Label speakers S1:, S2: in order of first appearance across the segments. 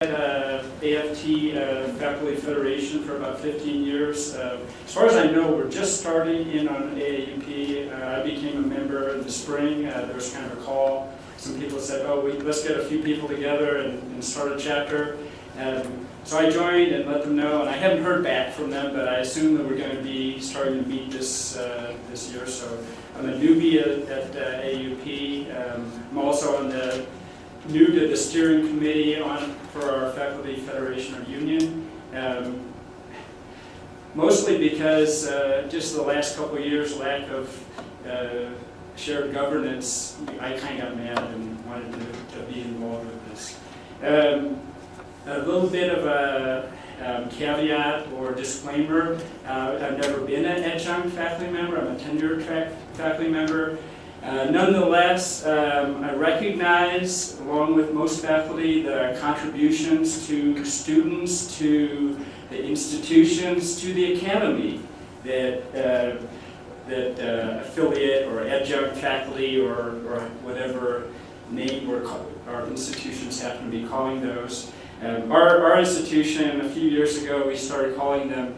S1: At AFT Faculty Federation for about 15 years. As far as I know, we're just starting in on AAUP. I became a member in the spring. There was kind of a call. Some people said, oh, let's get a few people together and start a chapter. So I joined and let them know, and I haven't heard back from them, but I assume that we're going to be starting to meet this year. So I'm a newbie at AAUP. I'm also on the new to the steering committee for our Faculty Federation or Union. Mostly because just the last couple of years, lack of shared governance, I kind of got mad and wanted to be involved with this. A little bit of a caveat or disclaimer. I've never been an adjunct faculty member. I'm a tenure track faculty member. Nonetheless, I recognize, along with most faculty, the contributions to students, to the institutions, to the academy that affiliate or adjunct faculty or whatever name our institutions happen to be calling those. Our institution, a few years ago, we started calling them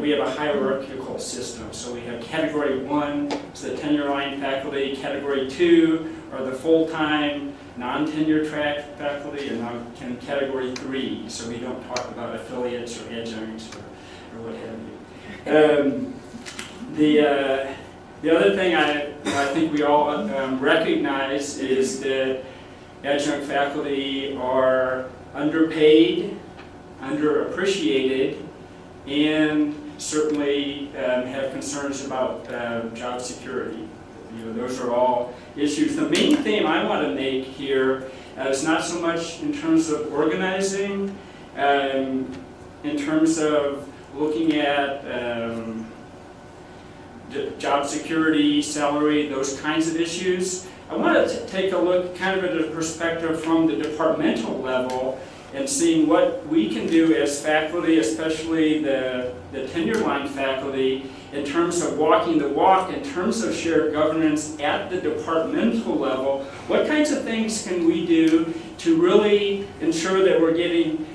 S1: we have a hierarchical system. So we have Category 1, it's the tenure line faculty. Category 2 are the full-time, non-tenure track faculty, and Category 3. So we don't talk about affiliates or adjuncts or what have you. The other thing I think we all recognize is that adjunct faculty are underpaid, underappreciated, and certainly have concerns about job security. Those are all issues. The main theme I want to make here is not so much in terms of organizing, in terms of looking at job security, salary, those kinds of issues. I want to take a look kind of at a perspective from the departmental level and seeing what we can do as faculty, especially the tenure line faculty, in terms of walking the walk, in terms of shared governance at the departmental level. What kinds of things can we do to really ensure that we're getting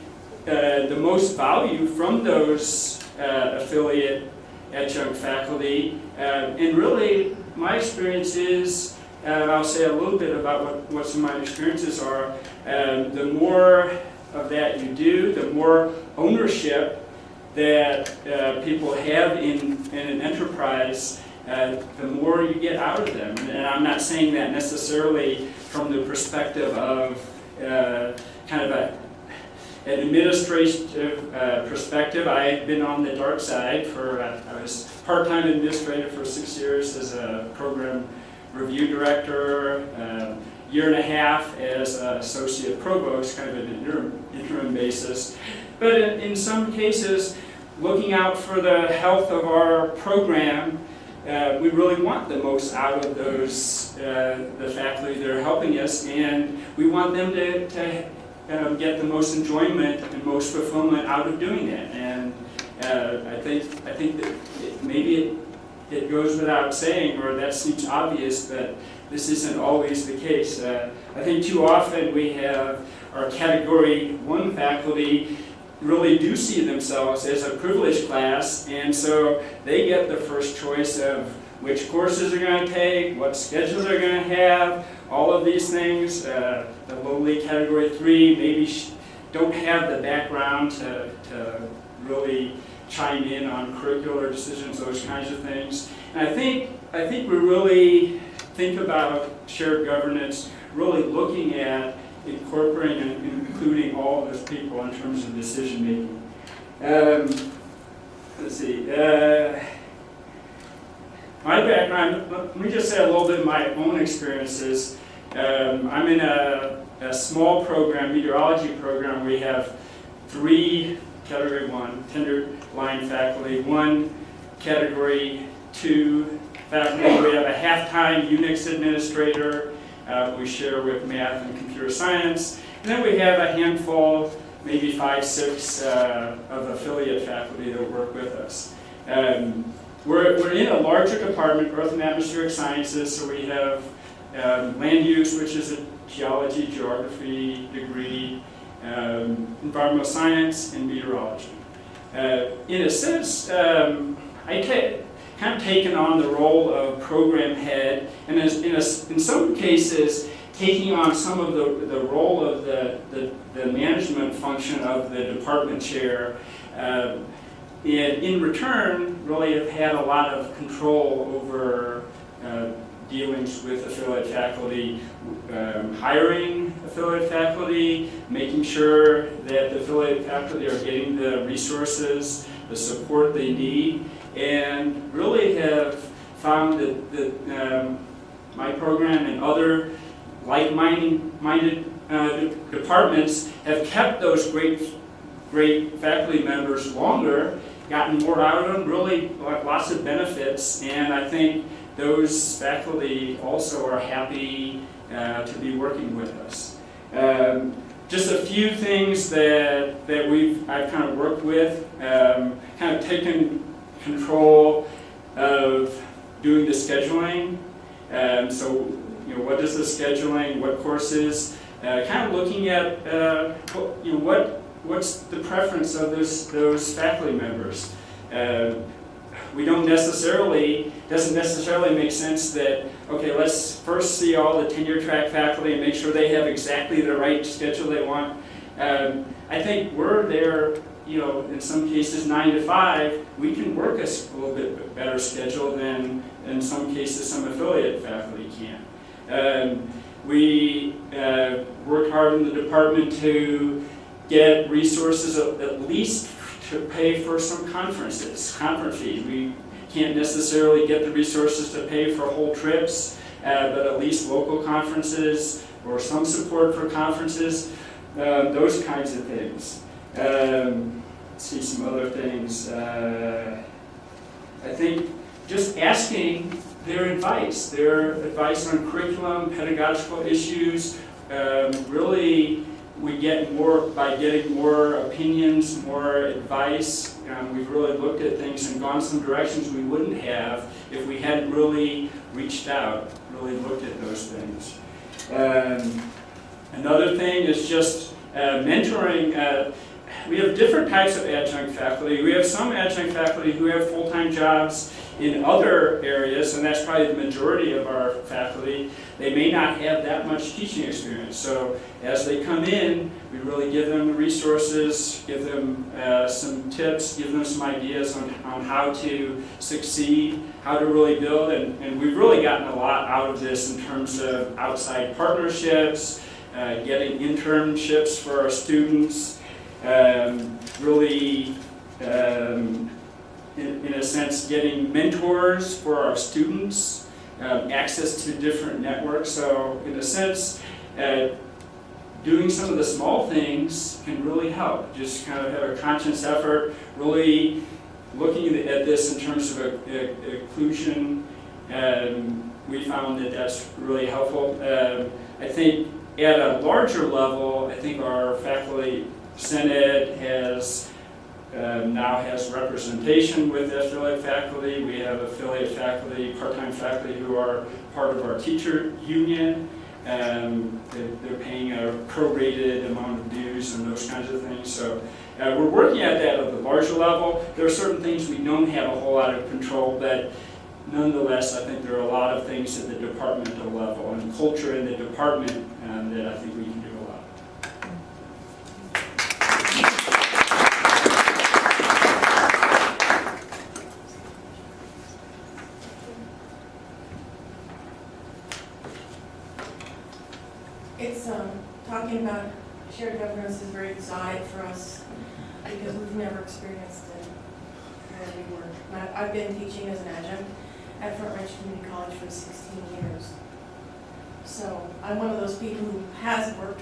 S1: the most value from those affiliate adjunct faculty? And really, my experience is, I'll say a little bit about what some of my experiences are, the more of that you do, the more ownership that people have in an enterprise, the more you get out of them. And I'm not saying that necessarily from the perspective of kind of an administrative perspective. I've been on the dark side I was part-time administrator for 6 years as a program review director, year and a half as associate provost, kind of an interim basis. But in some cases, looking out for the health of our program, we really want the most out of those, the faculty that are helping us, and we want them to get the most enjoyment and most fulfillment out of doing that. And I think that maybe it goes without saying, or that seems obvious, but this isn't always the case. I think too often we have our Category 1 faculty really do see themselves as a privileged class, and so they get the first choice of which courses they're going to take, what schedules they're going to have, all of these things. The lowly Category 3 maybe don't have the background to really chime in on curricular decisions, those kinds of things. And I think we really think about shared governance, really looking at incorporating and including all of those people in terms of decision making. Let's see. My background, let me just say a little bit of my own experiences. I'm in a small program, meteorology program. We have 3 Category 1 tenure line faculty, 1 Category 2 faculty. We have a half-time Unix administrator we share with math and computer science. And then we have a handful, maybe 5, 6 of affiliate faculty that work with us. We're in a larger department, Earth and Atmospheric Sciences, so we have land use, which is a geology, geography degree. environmental science, and meteorology. In a sense, kind of taken on the role of program head, and in some cases, taking on some of the role of the management function of the department chair, and in return, really have had a lot of control over dealings with affiliate faculty, hiring affiliate faculty, making sure that the affiliate faculty are getting the resources, the support they need, and really have found that my program and other like-minded departments have kept those great faculty members longer, gotten more out of them, really lots of benefits, and I think those faculty also are happy to be working with us. Just a few things that I've kind of worked with, kind of taken control of doing the scheduling. So, what is the scheduling? What courses? Kind of looking at, what's the preference of those faculty members? We doesn't necessarily make sense that, okay, let's first see all the tenure track faculty and make sure they have exactly the right schedule they want. I think we're there, in some cases 9 to 5, we can work a little bit better schedule than in some cases some affiliate faculty can. We worked hard in the department to get resources at least to pay for some conference fees. We can't necessarily get the resources to pay for whole trips, but at least local conferences or some support for conferences, those kinds of things. Let's see some other things. I think just asking their advice on curriculum, pedagogical issues, really we get more by getting more opinions, more advice. We've really looked at things and gone some directions we wouldn't have if we hadn't really reached out, really looked at those things. Another thing is just mentoring. We have different types of adjunct faculty. We have some adjunct faculty who have full-time jobs in other areas, and that's probably the majority of our faculty. They may not have that much teaching experience. So as they come in, we really give them the resources, give them some tips, give them some ideas on how to succeed, how to really build, and we've really gotten a lot out of this in terms of outside partnerships, getting internships for our students, really in a sense, getting mentors for our students, access to different networks. So in a sense, doing some of the small things can really help. Just kind of have a conscious effort, really looking at this in terms of inclusion. We found that that's really helpful. I think at a larger level, I think our faculty senate now has representation with affiliate faculty. We have affiliate faculty, part-time faculty who are part of our teacher union. They're paying a prorated amount of dues and those kinds of things. So we're working at that at the larger level. There are certain things we don't have a whole lot of control, but nonetheless, I think there are a lot of things at the departmental level and culture in the department that I think we can do a lot.
S2: It's talking about shared governance is very exotic for us because we've never experienced it where we work. I've been teaching as an adjunct at Front Range Community College for 16 years. So I'm one of those people who has worked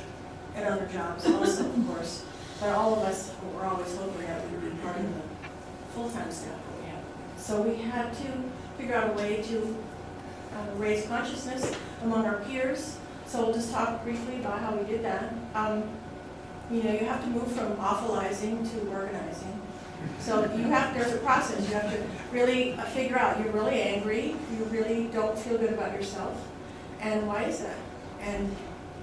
S2: at other jobs also, of course. But all of us who were always locally out would be part of the full-time staff that we have. So we had to figure out a way to raise consciousness among our peers. So we'll just talk briefly about how we did that. You have to move from awfulizing to organizing. So there's a process. You have to really figure out, you're really angry, you really don't feel good about yourself, and why is that? And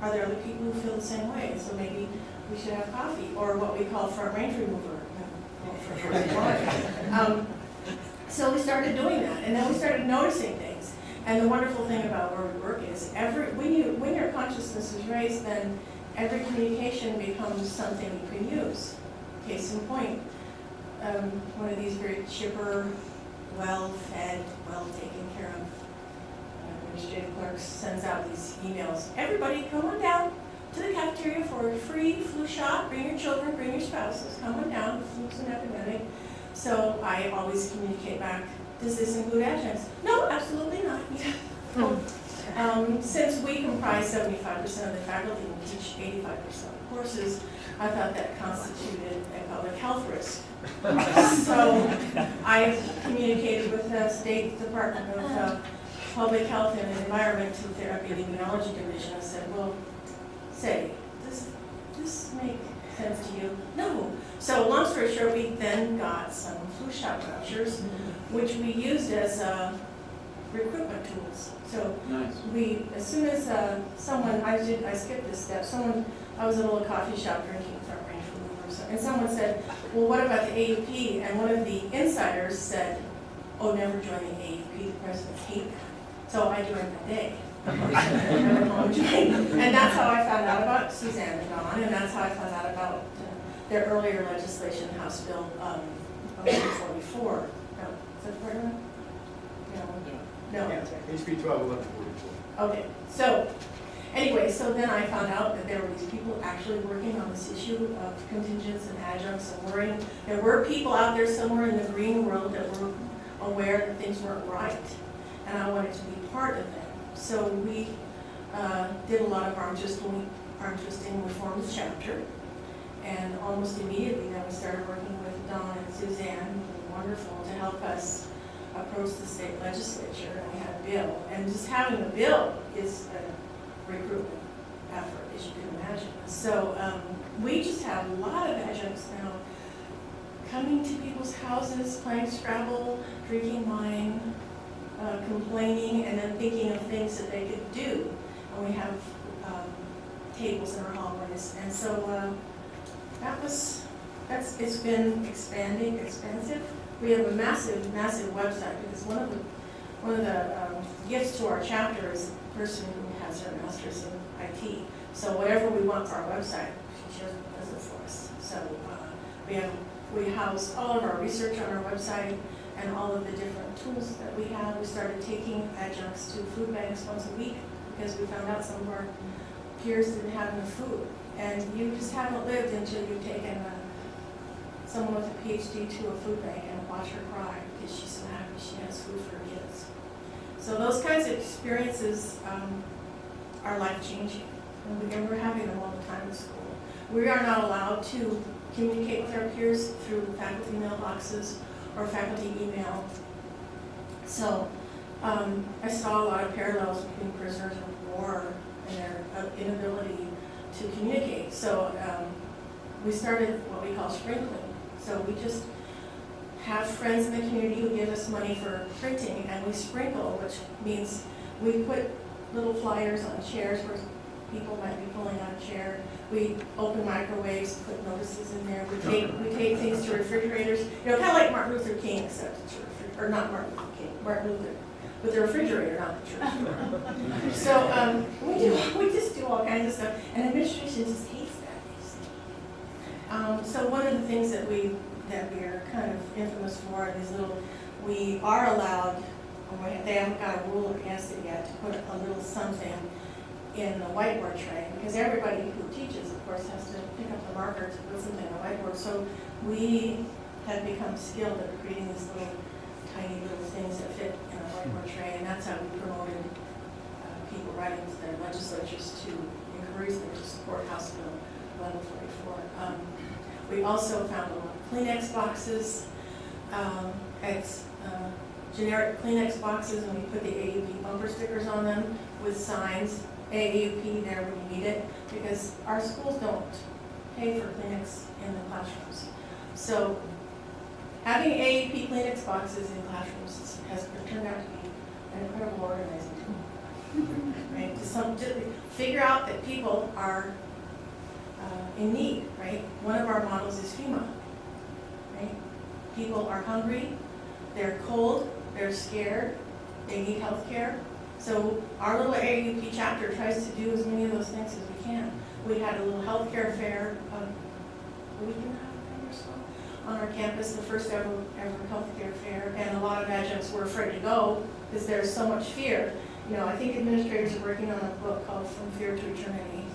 S2: are there other people who feel the same way? So maybe we should have coffee, or what we call front range remover. So we started doing that, and then we started noticing things. And the wonderful thing about where we work is when your consciousness is raised, then every communication becomes something you can use. Case in point, one of these very chipper, well-fed, well-taken care of administrative clerks sends out these emails. Everybody come on down to the cafeteria for a free flu shot. Bring your children, bring your spouses. Come on down. The flu's an epidemic. So I always communicate back, does this include adjuncts? No, absolutely not. Since we comprise 75% of the faculty and teach 85% of courses, I thought that constituted a public health risk. So I communicated with the State Department of Public Health and Environment to their epidemiology division. I said, well, does this make sense to you? No. So long story short, we then got some flu shot vouchers, which we used as recruitment tools. So
S3: Nice.
S2: as soon as I skipped this step, I was at a little coffee shop drinking front range removers, and someone said, well, what about the AAUP? And one of the insiders said, oh, never join the AAUP, the presidents hate that. So I joined that day. And that's how I found out about Suzanne and Dawn, and that's how I found out about their earlier legislation, House Bill 1144. No, is that part of it? No.
S4: Yeah, HB 121144.
S2: Okay, so anyway, so then I found out that there were these people actually working on this issue of contingents and adjuncts and worrying. There were people out there somewhere in the green world that were aware that things weren't right, and I wanted to be part of them. So we did a lot of our interest in reforms chapter, and almost immediately then we started working with Dawn and Suzanne, who were wonderful, to help us approach the state legislature, and we had a bill. And just having a bill is a recruitment effort, as you can imagine. So we just have a lot of adjuncts now coming to people's houses, playing Scrabble, drinking wine, complaining, and then thinking of things that they could do. And we have tables in our hallways. And so it's been expanding, expansive. We have a massive website, because one of the gifts to our chapter is the person who has their master's in IT. So whatever we want for our website, she does it for us. So we house all of our research on our website and all of the different tools that we have. We started taking adjuncts to food banks once a week because we found out some of our peers didn't have enough food. And you just haven't lived until you've taken someone with a PhD to a food bank and watch her cry because she's so happy she has food for her kids. So those kinds of experiences are life-changing, and we're having them all the time in school. We are not allowed to communicate with our peers through faculty mailboxes or faculty email. So I saw a lot of parallels between prisoners of war and their inability to communicate. So we started what we call sprinkling. So we just have friends in the community who give us money for printing, and we sprinkle, which means we put little flyers on chairs where people might be pulling out a chair. We open microwaves, put notices in there. We take things to refrigerators. You know, kind of like Martin Luther King, except it's or not Martin Luther King, Martin Luther, with the refrigerator, not the church. So we just do all kinds of stuff, and administration just hates that. So one of the things that we are kind of infamous for is we are allowed, they haven't got a rule against it yet, to put a little something in the whiteboard tray, because everybody who teaches, of course, has to pick up the marker to put something on the whiteboard. So we have become skilled at creating these tiny little things that fit in a whiteboard tray, and that's how we promoted people writing to their legislatures to encourage them to support House Bill 1144. We also found a lot of Kleenex boxes, generic Kleenex boxes, and we put the AAUP bumper stickers on them with signs, AAUP there when you need it, because our schools don't pay for Kleenex in the classrooms. So having AAUP Kleenex boxes in classrooms has turned out to be an incredible organizing tool. Right? To figure out that people are in need, right? One of our models is FEMA, right? People are hungry, they're cold, they're scared, they need health care. So our little AAUP chapter tries to do as many of those things as we can. We had a little healthcare fair a week and a half or so on our campus, the first ever healthcare fair, and a lot of adjuncts were afraid to go because there's so much fear. You know, I think administrators are working on a book called From Fear to Eternity,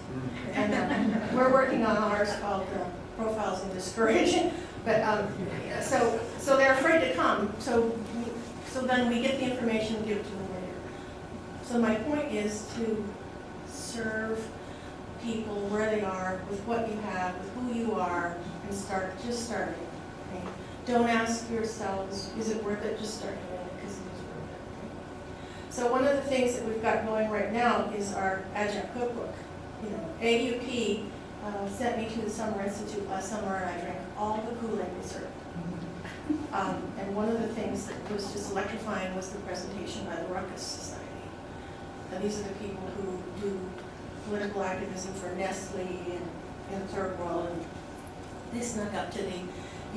S2: and we're working on ours called Profiles in Discourage. But so they're afraid to come. So then we get the information and give it to them later. So my point is to serve people where they are, with what you have, with who you are, and start it. Okay? Don't ask yourselves, is it worth it? Just start doing it because it is worth it. So one of the things that we've got going right now is our adjunct cookbook. You know, AAUP sent me to the Summer Institute last summer, and I drank all the Kool-Aid we served. And one of the things that was just electrifying was the presentation by the Ruckus Society. And these are the people who do political activism for Nestle and in the Third World. And they snuck up to the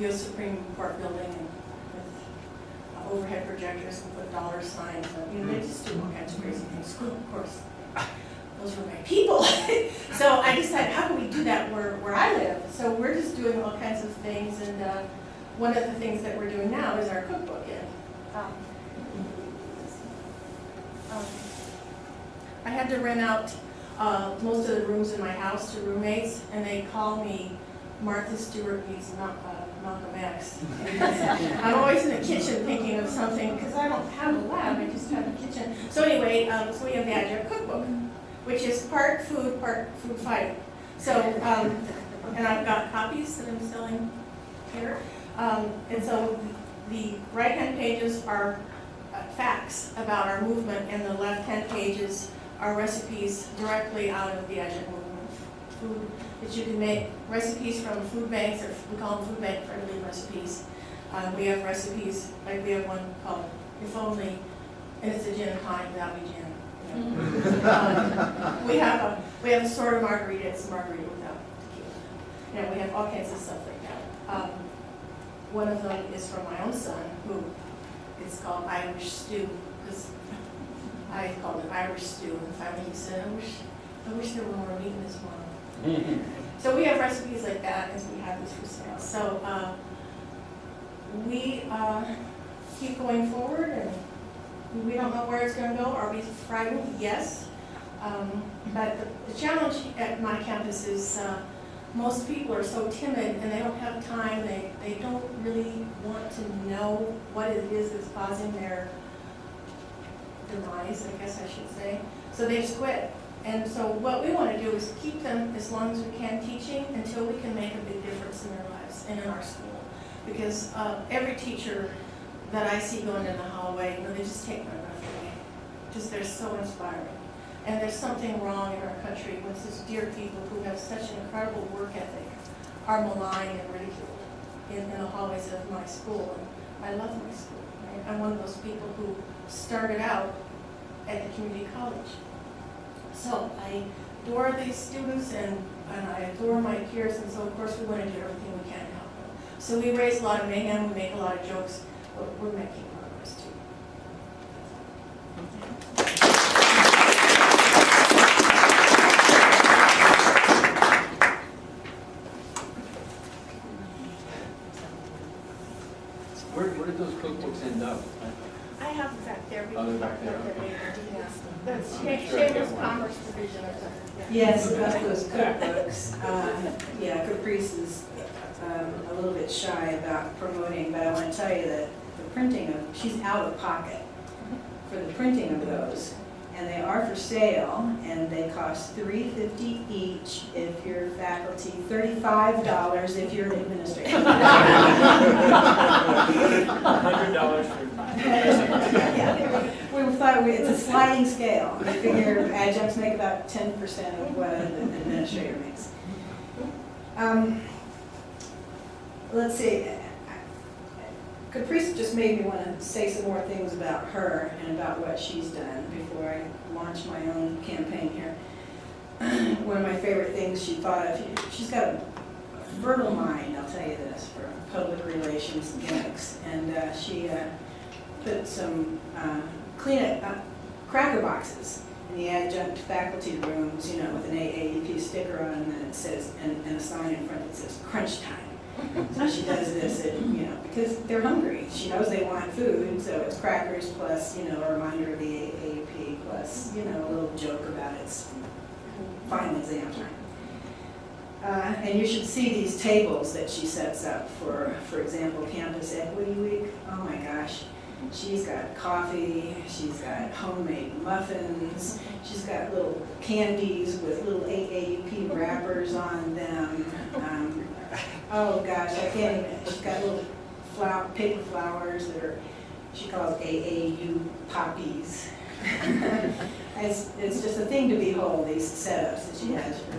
S2: U.S. Supreme Court building and with overhead projectors and put dollar signs. And, you know, they just do all kinds of crazy things. School, of course, those were my people. So I decided, how can we do that where I live? So we're just doing all kinds of things. And one of the things that we're doing now is our cookbook. And I had to rent out most of the rooms in my house to roommates, and they call me Martha Stewart meets Malcolm X. I'm always in the kitchen thinking of something, because I don't have a lab, I just have a kitchen. So anyway, so we have the Adjunct Cookbook, which is part food fighting. So, and I've got copies that I'm selling here. And so the right-hand pages are facts about our movement, and the left-hand pages are recipes directly out of the adjunct movement. Food that you can make, recipes from food banks, or we call them food bank friendly recipes. We have recipes, like we have one called If Only, and it's a gin and tonic without any gin. You know. We have a sort of margarita, it's a margarita without tequila. You know, we have all kinds of stuff like that. One of them is from my own son, who it's called Irish stew, because I called it Irish stew, and finally he said, I wish there were more meat in this one. So we have recipes like that as we have these for sale. So we keep going forward, and we don't know where it's going to go. Are we frightened? Yes. But the challenge at my campus is most people are so timid, and they don't have time. They don't really want to know what it is that's causing their demise, I guess I should say. So they just quit. And so what we want to do is keep them as long as we can teaching until we can make a big difference in their lives and in our school. Because every teacher that I see going in the hallway, you know, they just take my breath away. Just they're so inspiring. And there's something wrong in our country when such dear people who have such an incredible work ethic are maligned and ridiculed in the hallways of my school. And I love my school. Right? I'm one of those people who started out at the community college. So I adore these students, and I adore my peers, and so of course we want to do everything we can to help them. So we raise a lot of mayhem, we make a lot of jokes, but we're making progress too.
S4: Where did those cookbooks end up?
S2: I have them back there.
S4: Oh, they're back there, okay.
S2: That's
S4: Sure,
S2: Chamber's Commerce Division or something.
S3: Yes, about those cookbooks. Yeah, Caprice is a little bit shy about promoting, but I want to tell you that the printing of, she's out of pocket for the printing of those. And they are for sale, and they cost $3.50 each if you're faculty, $35 if you're an administrator.
S1: $100 for
S3: Yeah. We thought it's a sliding scale. We figure adjuncts make about 10% of what an administrator makes. Let's see. Caprice just made me want to say some more things about her and about what she's done before I launch my own campaign here. one of my favorite things she thought of, she's got a fertile mind, I'll tell you this, for public relations gimmicks. And she put some cracker boxes in the adjunct faculty rooms, you know, with an AAUP sticker on, and then it says, and a sign in front that says crunch time. So she does this, you know, because they're hungry. She knows they want food, so it's crackers plus, you know, a reminder of the AAUP plus, you know, a little joke about it's final exam time. And you should see these tables that she sets up for example, Campus Equity Week. Oh my gosh. She's got coffee, she's got homemade muffins, she's got little candies with little AAUP wrappers on them. Oh gosh, I can't even, she's got little paper flowers that are, she calls AAU poppies. It's just a thing to behold, these setups that she has for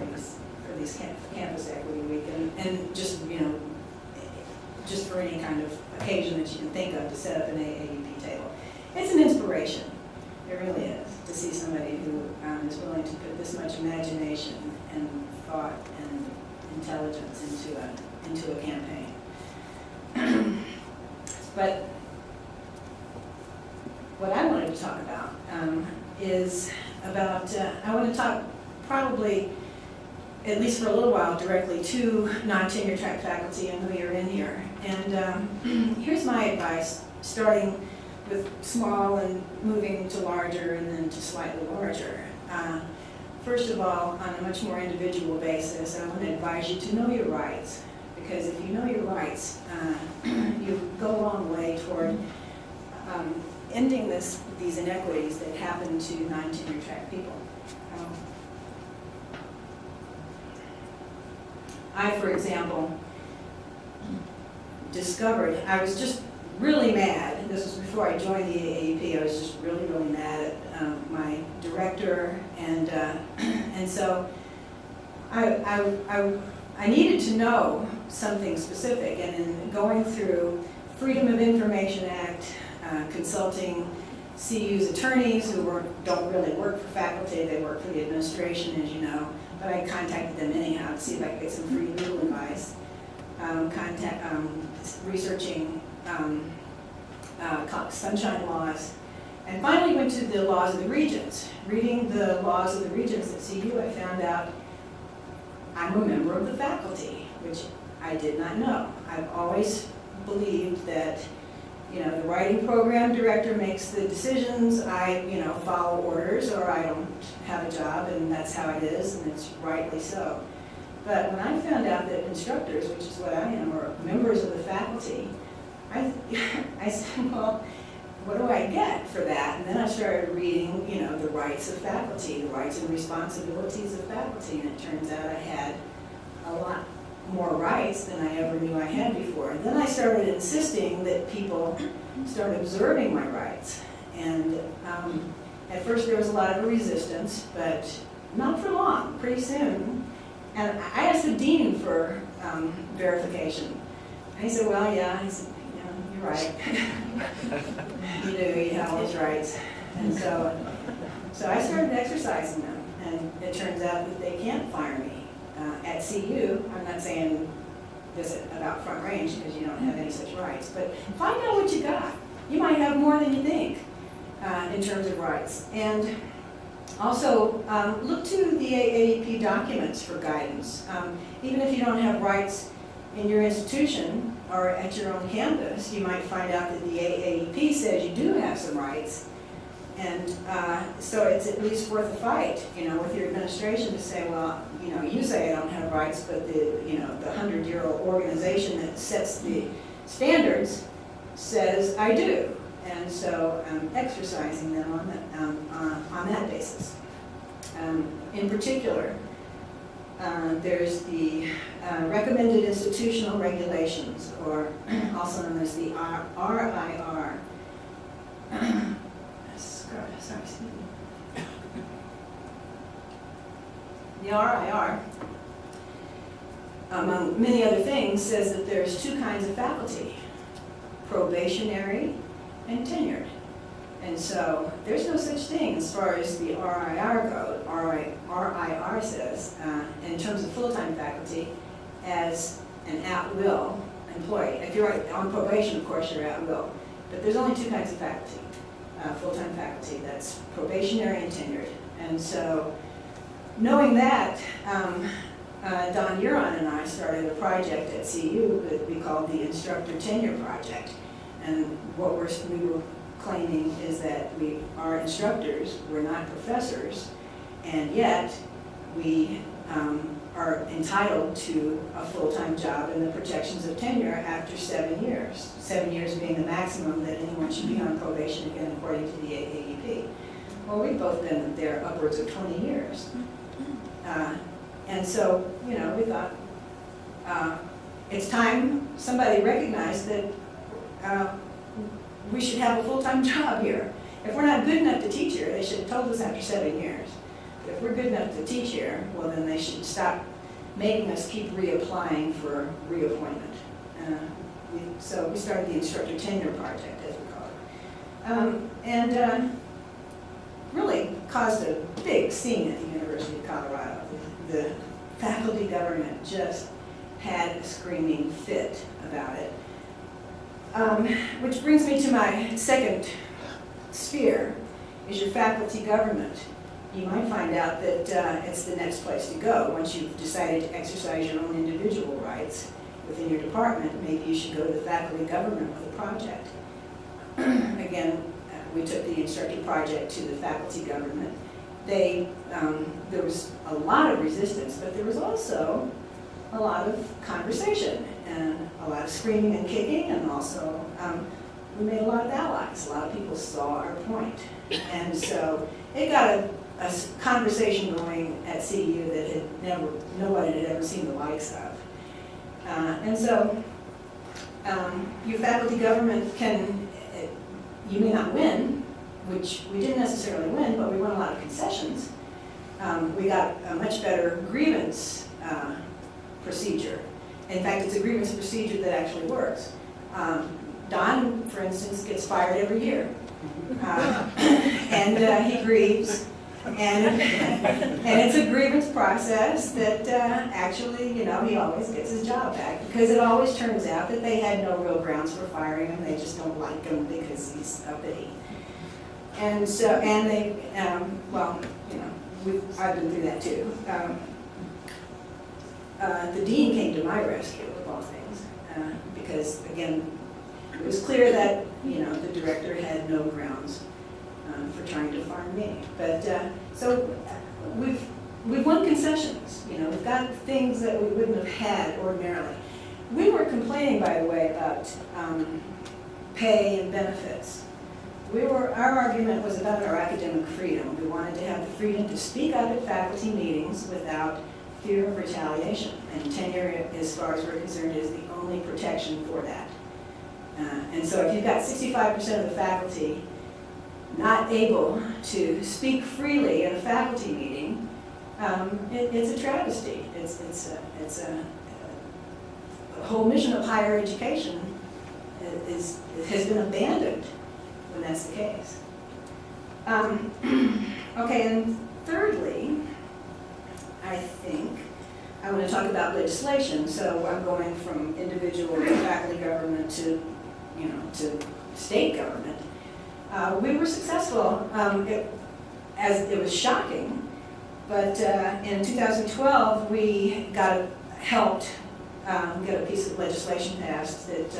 S3: these Campus Equity Week, and just, you know, just for any kind of occasion that you can think of to set up an AAUP table. It's an inspiration, it really is, to see somebody who is willing to put this much imagination and thought and intelligence into a campaign. But what I wanted to talk about is about, I want to talk probably, at least for a little while, directly to non-tenure track faculty and who you're in here. And here's my advice, starting with small and moving to larger and then to slightly larger. First of all, on a much more individual basis, I want to advise you to know your rights, because if you know your rights, you go a long way toward ending these inequities that happen to non-tenure track people. I, for example, discovered, I was just really mad, this was before I joined the AAUP, I was just really, really mad at my director, and so I needed to know something specific, and in going through Freedom of Information Act, consulting CU's attorneys who don't really work for faculty, they work for the administration, as you know, but I contacted them anyhow to see if I could get some free legal advice, researching sunshine laws, and finally went to the laws of the regions. Reading the laws of the regions at CU, I found out I'm a member of the faculty, which I did not know. I've always believed that, you know, the writing program director makes the decisions, I, you know, follow orders, or I don't have a job, and that's how it is, and it's rightly so. But when I found out that instructors, which is what I am, are members of the faculty, I said, well, what do I get for that? And then I started reading, you know, the rights of faculty, the rights and responsibilities of faculty, and it turns out I had a lot more rights than I ever knew I had before. And then I started insisting that people start observing my rights. And at first there was a lot of resistance, but not for long, pretty soon. And I asked the dean for verification. And he said, well, yeah. I said, yeah, you're right. You do, you have all these rights. And so I started exercising them. And it turns out that they can't fire me. At CU, I'm not saying this about Front Range because you don't have any such rights, but find out what you got. You might have more than you think in terms of rights. And also, look to the AAUP documents for guidance. Even if you don't have rights in your institution or at your own campus, you might find out that the AAUP says you do have some rights. And so it's at least worth a fight, you know, with your administration to say, well, you know, you say I don't have rights, but the 100-year-old organization that sets the standards says I do. And so I'm exercising them on that basis. In particular, there's the Recommended Institutional Regulations, or also known as the RIR. Sorry, excuse me. The RIR, among many other things, says that there's two kinds of faculty, probationary and tenured. And so there's no such thing as far as the RIR says, in terms of full-time faculty, as an at-will employee. If you're on probation, of course, you're at-will. But there's only two kinds of faculty, full-time faculty. That's probationary and tenured. And so knowing that, Don Huron and I started a project at CU that we called the Instructor Tenure Project. And what we were claiming is that we are instructors, we're not professors, and yet we are entitled to a full-time job and the protections of tenure after 7 years. 7 years being the maximum that anyone should be on probation again according to the AAUP. Well, we've both been there upwards of 20 years. And so, you know, we thought it's time somebody recognized that we should have a full-time job here. If we're not good enough to teach here, they should have told us after 7 years. If we're good enough to teach here, well then they should stop making us keep reapplying for reappointment. So we started the Instructor Tenure Project, as we call it. And really caused a big scene at the University of Colorado. The faculty government just had a screaming fit about it. Which brings me to my second sphere, is your faculty government. You might find out that it's the next place to go. Once you've decided to exercise your own individual rights within your department, maybe you should go to the faculty government with a project. Again, we took the instructor project to the faculty government. There was a lot of resistance, but there was also a lot of conversation and a lot of screaming and kicking, and also we made a lot of allies. A lot of people saw our point. And so it got a conversation going at CU that nobody had ever seen the likes of. And so your faculty government you may not win, which we didn't necessarily win, but we won a lot of concessions. We got a much better grievance procedure. In fact, it's a grievance procedure that actually works. Don, for instance, gets fired every year. And he grieves. And it's a grievance process that actually, you know, he always gets his job back, because it always turns out that they had no real grounds for firing him. They just don't like him because he's uppity. And so, and they, well, you know, I've been through that too. The dean came to my rescue, of all things, because again, it was clear that, you know, the director had no grounds for trying to fire me. But so we've won concessions. You know, we've got things that we wouldn't have had ordinarily. We were complaining, by the way, about pay and benefits. Our argument was about our academic freedom. We wanted to have the freedom to speak up at faculty meetings without fear of retaliation. And tenure, as far as we're concerned, is the only protection for that. And so if you've got 65% of the faculty not able to speak freely at a faculty meeting, it's a travesty. It's a whole mission of higher education has been abandoned when that's the case. Okay, and thirdly, I think I want to talk about legislation. So I'm going from individual faculty government to, you know, to state government. We were successful, as it was shocking, but in 2012 we helped get a piece of legislation passed that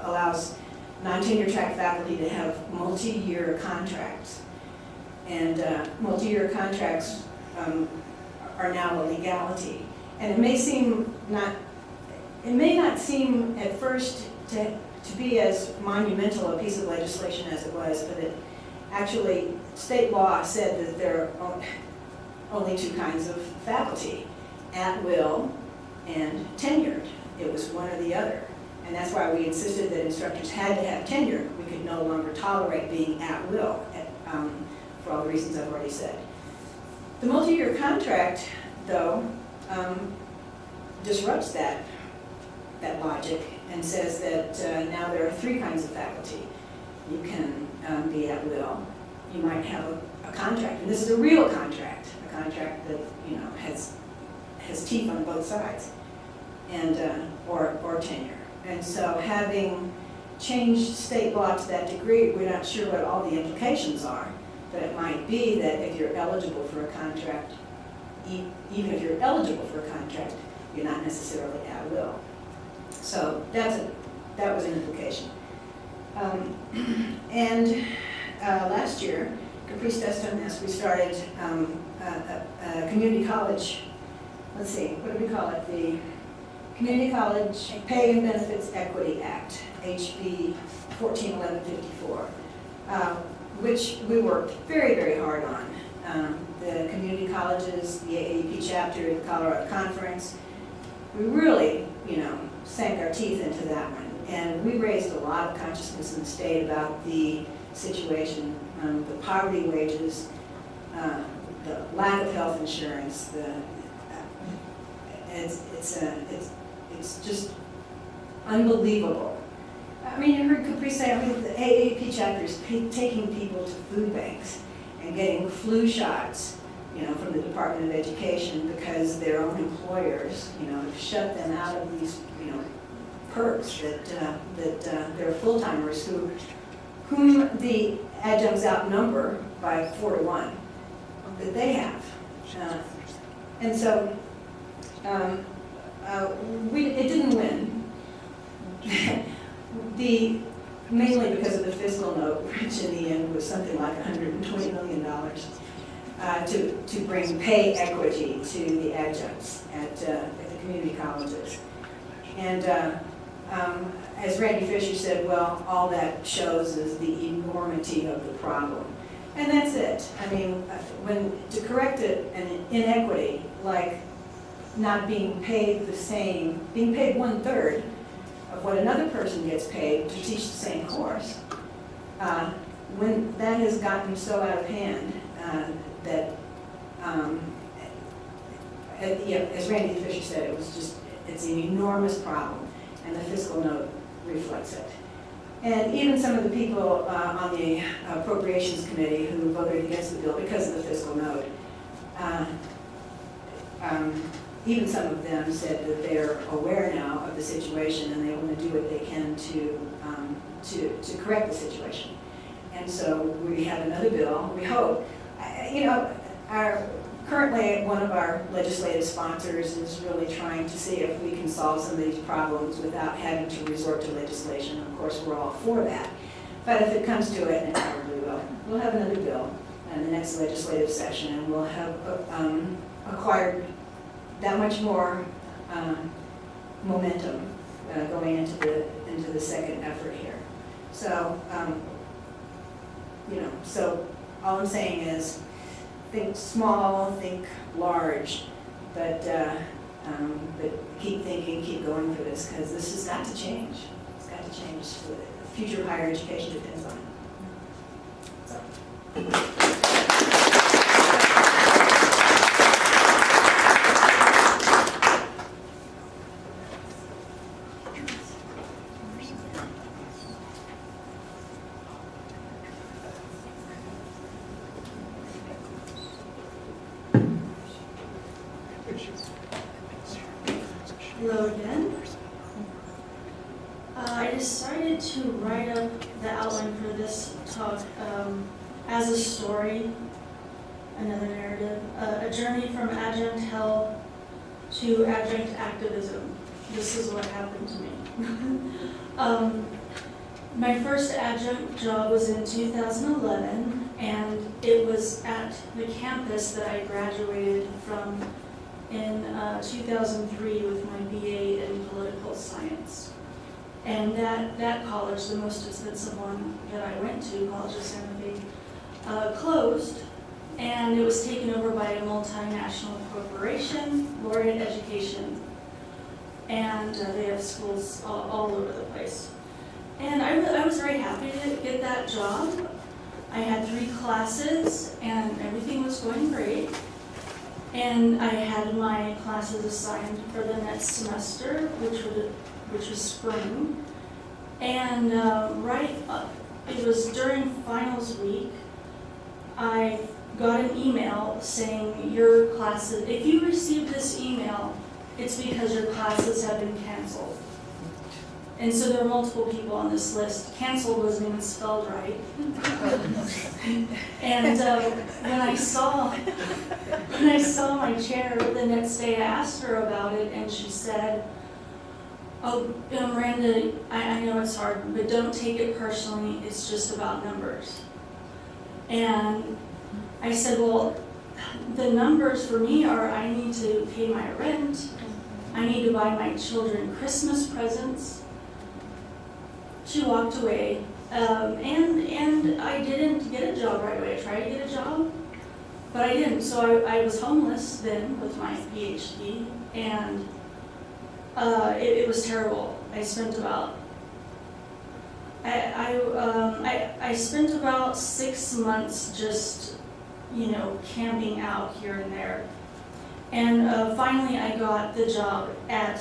S3: allows non-tenure track faculty to have multi-year contracts. And multi-year contracts are now a legality. And it may not seem at first to be as monumental a piece of legislation as it was, but it actually, state law said that there are only two kinds of faculty, at will and tenured. It was one or the other. And that's why we insisted that instructors had to have tenure. We could no longer tolerate being at will, for all the reasons I've already said. The multi-year contract, though, disrupts that logic and says that now there are three kinds of faculty. You can be at will. You might have a contract, and this is a real contract, a contract that, you know, has teeth on both sides, and or tenure. And so having changed state law to that degree, we're not sure what all the implications are, but it might be that if you're eligible for a contract, even if you're eligible for a contract, you're not necessarily at will. So that was an implication. And last year, Caprice touched on this, we started a community college, let's see, what do we call it? The Community College Pay and Benefits Equity Act, HB 141154, which we worked very, very hard on. The community colleges, the AAUP chapter, the Colorado Conference, we really, you know, sank our teeth into that one. And we raised a lot of consciousness in the state about the situation, the poverty wages, the lack of health insurance, it's just unbelievable. I mean, you heard Caprice say, I mean, the AAUP chapter is taking people to food banks and getting flu shots, you know, from the Department of Education because their own employers, you know, have shut them out of these, you know, perks that they're full-timers whom the adjuncts outnumber by 4 to 1 that they have. And so it didn't win. Mainly because of the fiscal note, which in the end was something like $120 million to bring pay equity to the adjuncts at the community colleges. And as Randy Fisher said, well, all that shows is the enormity of the problem. And that's it. I mean, to correct an inequity, like not being paid the same, being paid 1/3 of what another person gets paid to teach the same course, when that has gotten so out of hand that, as Randy Fisher said, it's an enormous problem, and the fiscal note reflects it. And even some of the people on the Appropriations Committee who voted against the bill because of the fiscal note, even some of them said that they're aware now of the situation and they want to do what they can to correct the situation. And so we have another bill. We hope, you know, currently one of our legislative sponsors is really trying to see if we can solve some of these problems without having to resort to legislation. Of course, we're all for that. But if it comes to it, and it probably will, we'll have another bill in the next legislative session, and we'll have acquired that much more momentum going into the second effort here. So, you know, so all I'm saying is think small, think large, but keep thinking, keep going for this, because this has got to change. It's got to change. The future of higher education depends on it. So.
S5: Hello again. I decided to write up the outline for this talk as a story, another narrative, a journey from adjunct hell to adjunct activism. This is what happened to me. My first adjunct job was in 2011, and it was at the campus that I graduated from in 2003 with my BA in political science. And that college, the most expensive one that I went to, College of Santa Fe, closed, and it was taken over by a multinational corporation, Laureate Education, and they have schools all over the place. And I was very happy to get that job. I had 3 classes, and everything was going great. And I had my classes assigned for the next semester, which was spring. And it was during finals week, I got an email saying your classes, if you received this email, it's because your classes have been canceled. And so there were multiple people on this list. Canceled wasn't even spelled right. And when I saw my chair the next day, I asked her about it, and she said, "Oh, Miranda, I know it's hard, but don't take it personally. It's just about numbers." And I said, "Well, the numbers for me are I need to pay my rent, I need to buy my children Christmas presents." She walked away, and I didn't get a job right away. I tried to get a job, but I didn't. So I was homeless then with my PhD, and it was terrible. I spent about I spent about 6 months just, camping out here and there. And finally I got the job at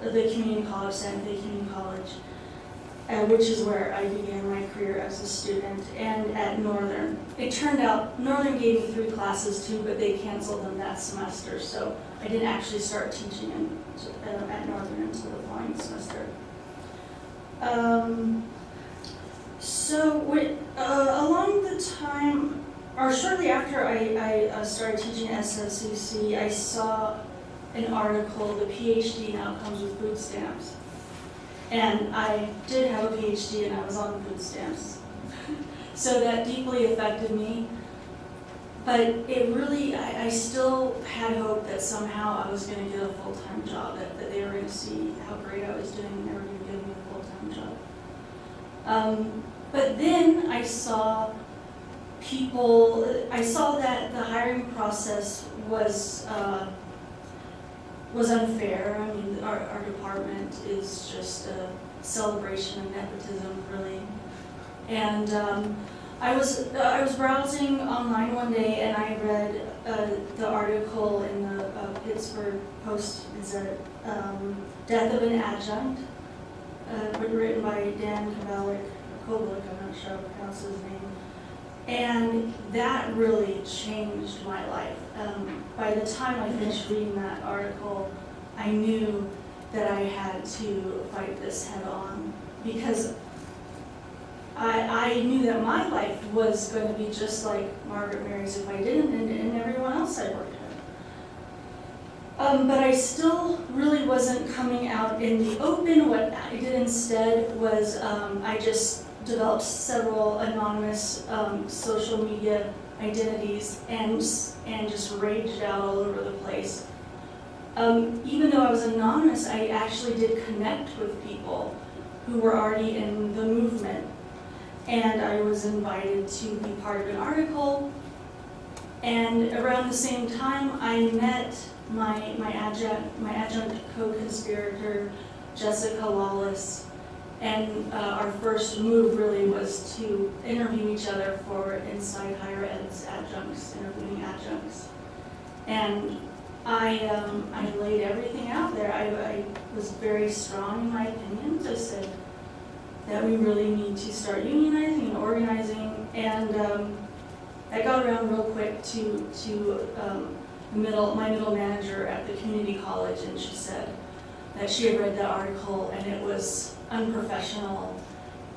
S5: the community college, Santa Fe Community College, which is where I began my career as a student, and at Northern. It turned out Northern gave me 3 classes too, but they canceled them that semester, so I didn't actually start teaching at Northern until the following semester. Along the time, or shortly after I started teaching at SFCC, I saw an article, "The PhD now comes with food stamps." And I did have a PhD and I was on food stamps. So that deeply affected me. But it really, I still had hope that somehow I was going to get a full-time job, that they were going to see how great I was doing and they were going to give me a full-time job. But then I saw that the hiring process was unfair. I mean, our department is just a celebration of nepotism, really. And I was browsing online one day, and I read the article in the Pittsburgh Post, is it "Death of an Adjunct," written by Dan Kovalik, I'm not sure how to pronounce his name. And that really changed my life. By the time I finished reading that article, I knew that I had to fight this head on, because I knew that my life was going to be just like Margaret Mary's if I didn't, and everyone else I worked with. But I still really wasn't coming out in the open. What I did instead was I just developed several anonymous social media identities and just raged out all over the place. Even though I was anonymous, I actually did connect with people who were already in the movement. And I was invited to be part of an article. And around the same time, I met my adjunct co-conspirator, Jessica Lawless. And our first move really was to interview each other for Inside Higher Ed's adjuncts, interviewing adjuncts. And I laid everything out there. I was very strong in my opinions. I said that we really need to start unionizing and organizing. And I got around real quick to my middle manager at the community college, and she said that she had read that article and it was unprofessional,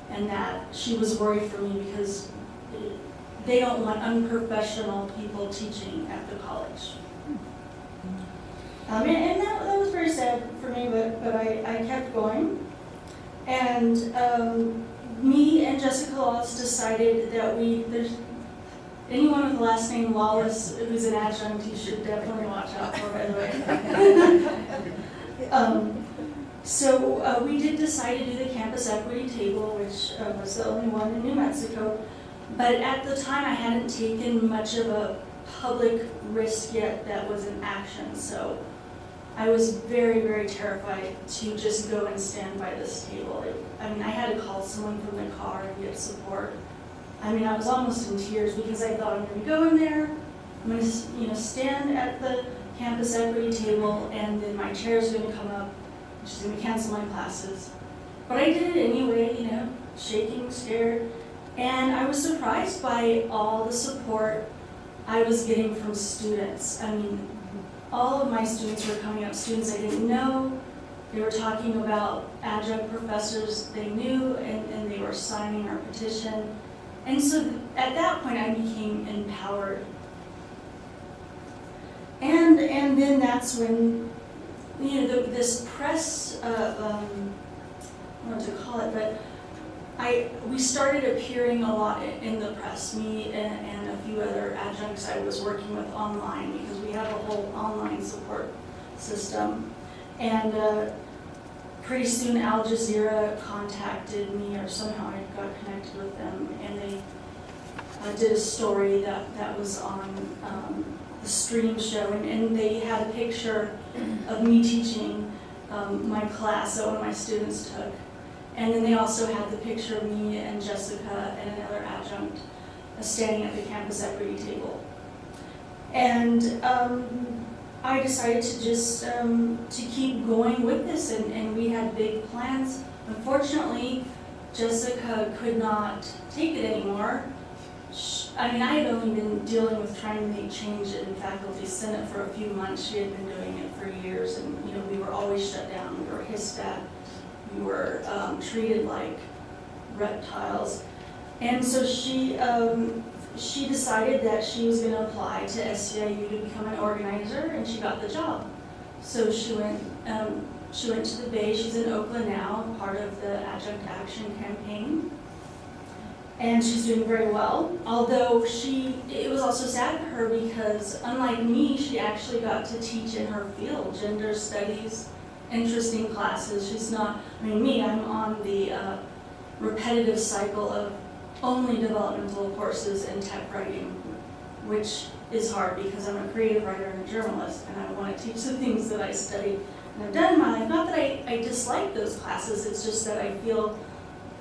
S5: and that she was worried for me because they don't want unprofessional people teaching at the college. And that was very sad for me, but I kept going. And me and Jessica Lawless decided that there's anyone with the last name Lawless who's an adjunct, you should definitely watch out for, by the way. So we did decide to do the campus equity table, which was the only one in New Mexico. But at the time, I hadn't taken much of a public risk yet that was in action. So I was very, very terrified to just go and stand by this table. I had to call someone from the car and get support. I was almost in tears because I thought I'm going to go in there, I'm going to stand at the campus equity table, and then my chair is going to come up, she's going to cancel my classes. But I did it anyway, shaking, scared. And I was surprised by all the support I was getting from students. I mean, all of my students were coming up, students I didn't know. They were talking about adjunct professors they knew, and they were signing our petition. And so at that point, I became empowered. And then that's when, you know, this press, I don't know what to call it, but we started appearing a lot in the press, me and a few other adjuncts I was working with online, because we have a whole online support system. And pretty soon Al Jazeera contacted me, or somehow I got connected with them, and they did a story that was on the stream show, and they had a picture of me teaching my class that one of my students took. And then they also had the picture of me and Jessica and another adjunct standing at the campus equity table. And I decided to just to keep going with this, and we had big plans. Unfortunately, Jessica could not take it anymore. I mean, I had only been dealing with trying to make change in faculty senate for a few months. She had been doing it for years, and you know, we were always shut down. We were hissed at. We were treated like reptiles. And so she decided that she was going to apply to SCIU to become an organizer, and she got the job. So she went to the Bay. She's in Oakland now, part of the Adjunct Action campaign. And she's doing very well, although it was also sad for her because, unlike me, she actually got to teach in her field, gender studies, interesting classes. She's not, I mean, me, I'm on the repetitive cycle of only developmental courses and tech writing, which is hard because I'm a creative writer and a journalist, and I want to teach the things that I studied and I've done in my life. Not that I dislike those classes, it's just that I feel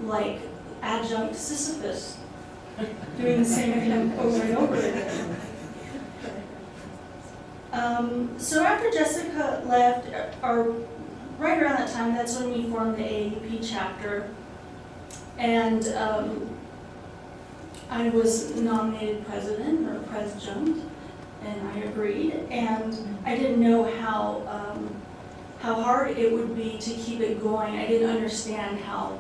S5: like adjunct Sisyphus doing the same thing over and over again. So after Jessica left, or right around that time, that's when we formed the AAUP chapter, and I was nominated president or president, and I agreed. And I didn't know how hard it would be to keep it going. I didn't understand how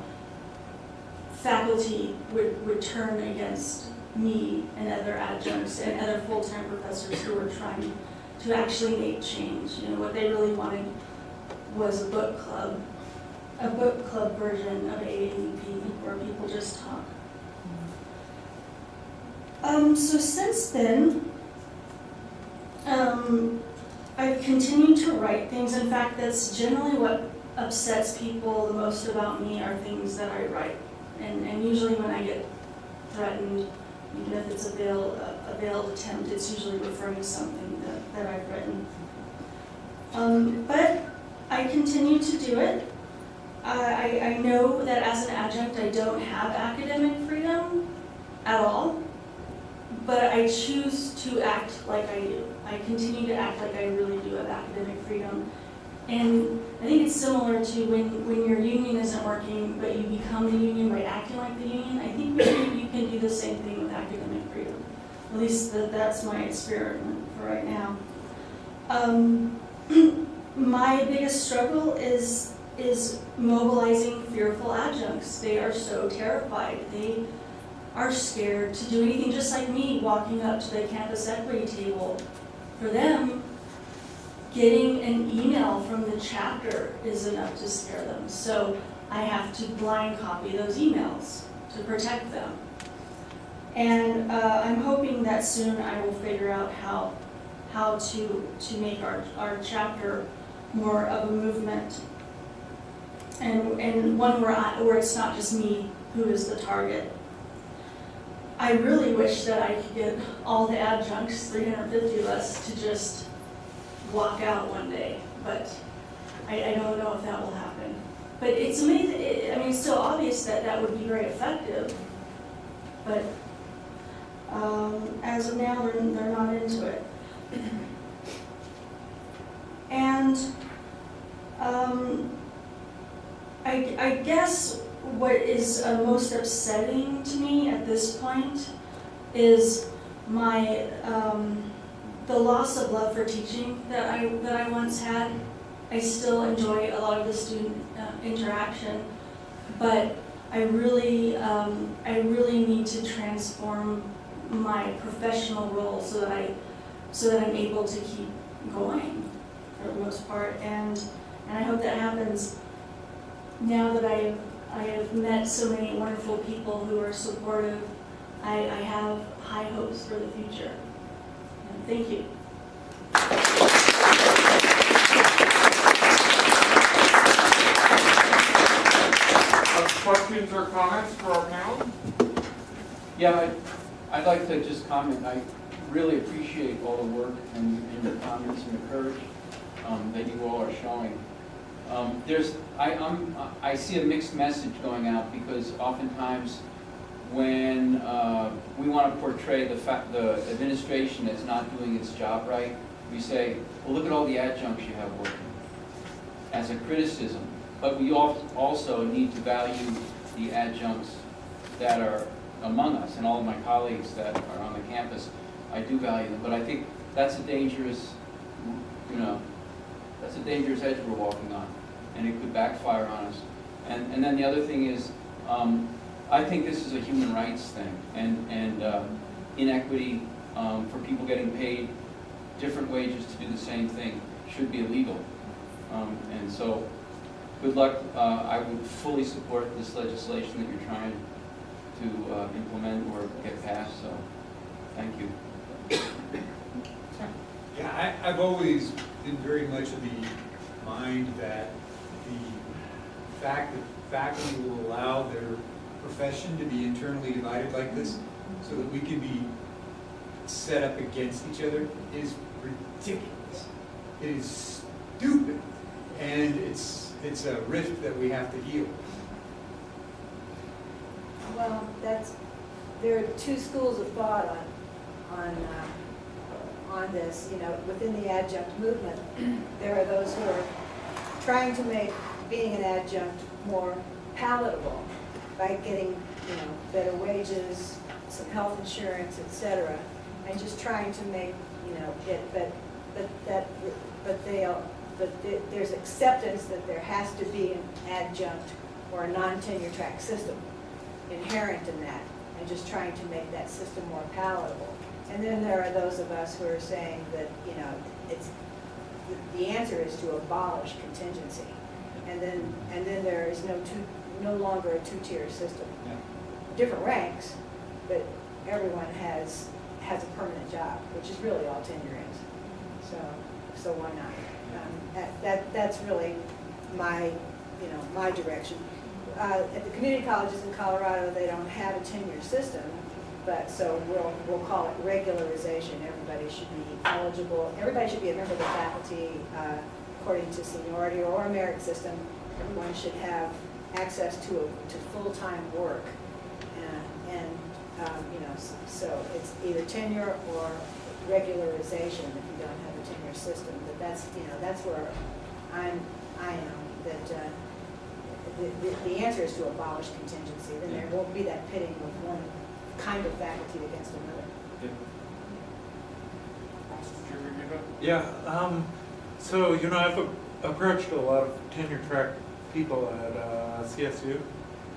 S5: faculty would turn against me and other adjuncts and other full-time professors who were trying to actually make change. You know, what they really wanted was a book club version of AAUP where people just talk. So since then, I've continued to write things. In fact, that's generally what upsets people the most about me are things that I write. And usually when I get threatened, even if it's a veiled attempt, it's usually referring to something that I've written. But I continue to do it. I know that as an adjunct I don't have academic freedom at all, but I choose to act like I do. I continue to act like I really do have academic freedom. And I think it's similar to when your union isn't working, but you become the union by acting like the union. I think you can do the same thing with academic freedom. At least that's my experiment for right now. My biggest struggle is mobilizing fearful adjuncts. They are so terrified. They are scared to do anything, just like me walking up to the campus equity table. For them, getting an email from the chapter is enough to scare them. So I have to blind copy those emails to protect them. And I'm hoping that soon I will figure out how to make our chapter more of a movement, and one where it's not just me who is the target. I really wish that I could get all the adjuncts, 350 of us, to just walk out one day, but I don't know if that will happen. But it's amazing, it's still obvious that would be very effective, but as of now, they're not into it. And I guess what is most upsetting to me at this point is my the loss of love for teaching that I once had. I still enjoy a lot of the student interaction, but I really need to transform my professional role so that I'm able to keep going for the most part, and I hope that happens now that I have met so many wonderful people who are supportive. I have high hopes for the future. And thank you.
S6: Questions or comments for our panel?
S4: Yeah, I'd like to just comment. I really appreciate all the work and your comments and the courage that you all are showing. I see a mixed message going out because oftentimes when we want to portray the administration as not doing its job right, we say, well, look at all the adjuncts you have working, as a criticism. But we also need to value the adjuncts that are among us, and all of my colleagues that are on the campus. I do value them, but I think that's a dangerous, that's a dangerous edge we're walking on, and it could backfire on us. And then the other thing is, I think this is a human rights thing, and inequity for people getting paid different wages to do the same thing should be illegal. And so, good luck. I would fully support this legislation that you're trying to implement or get passed, so thank you.
S7: Yeah, I've always been very much of the mind that the fact that faculty will allow their profession to be internally divided like this so that we can be set up against each other is ridiculous. It is stupid, and it's a rift that we have to heal.
S3: Well, there are two schools of thought on this. You know, within the adjunct movement, there are those who are trying to make being an adjunct more palatable by getting, better wages, some health insurance, etc., and just trying to make, it. But there's acceptance that there has to be an adjunct or a non-tenure track system inherent in that, and just trying to make that system more palatable. And then there are those of us who are saying that, the answer is to abolish contingency, and then there is no longer a two-tier system.
S7: Yeah.
S3: Different ranks, but everyone has a permanent job, which is really all tenure is. So why not? That's really my direction. At the community colleges in Colorado, they don't have a tenure system, but so we'll call it regularization. Everybody should be eligible. Everybody should be a member of the faculty according to seniority or a merit system. Everyone should have access to full-time work, so it's either tenure or regularization if you don't have a tenure system. But that's where I am. That the answer is to abolish contingency. Then there won't be that pitting of one kind of faculty against another.
S8: Yeah, so, I've approached a lot of tenure track people at CSU,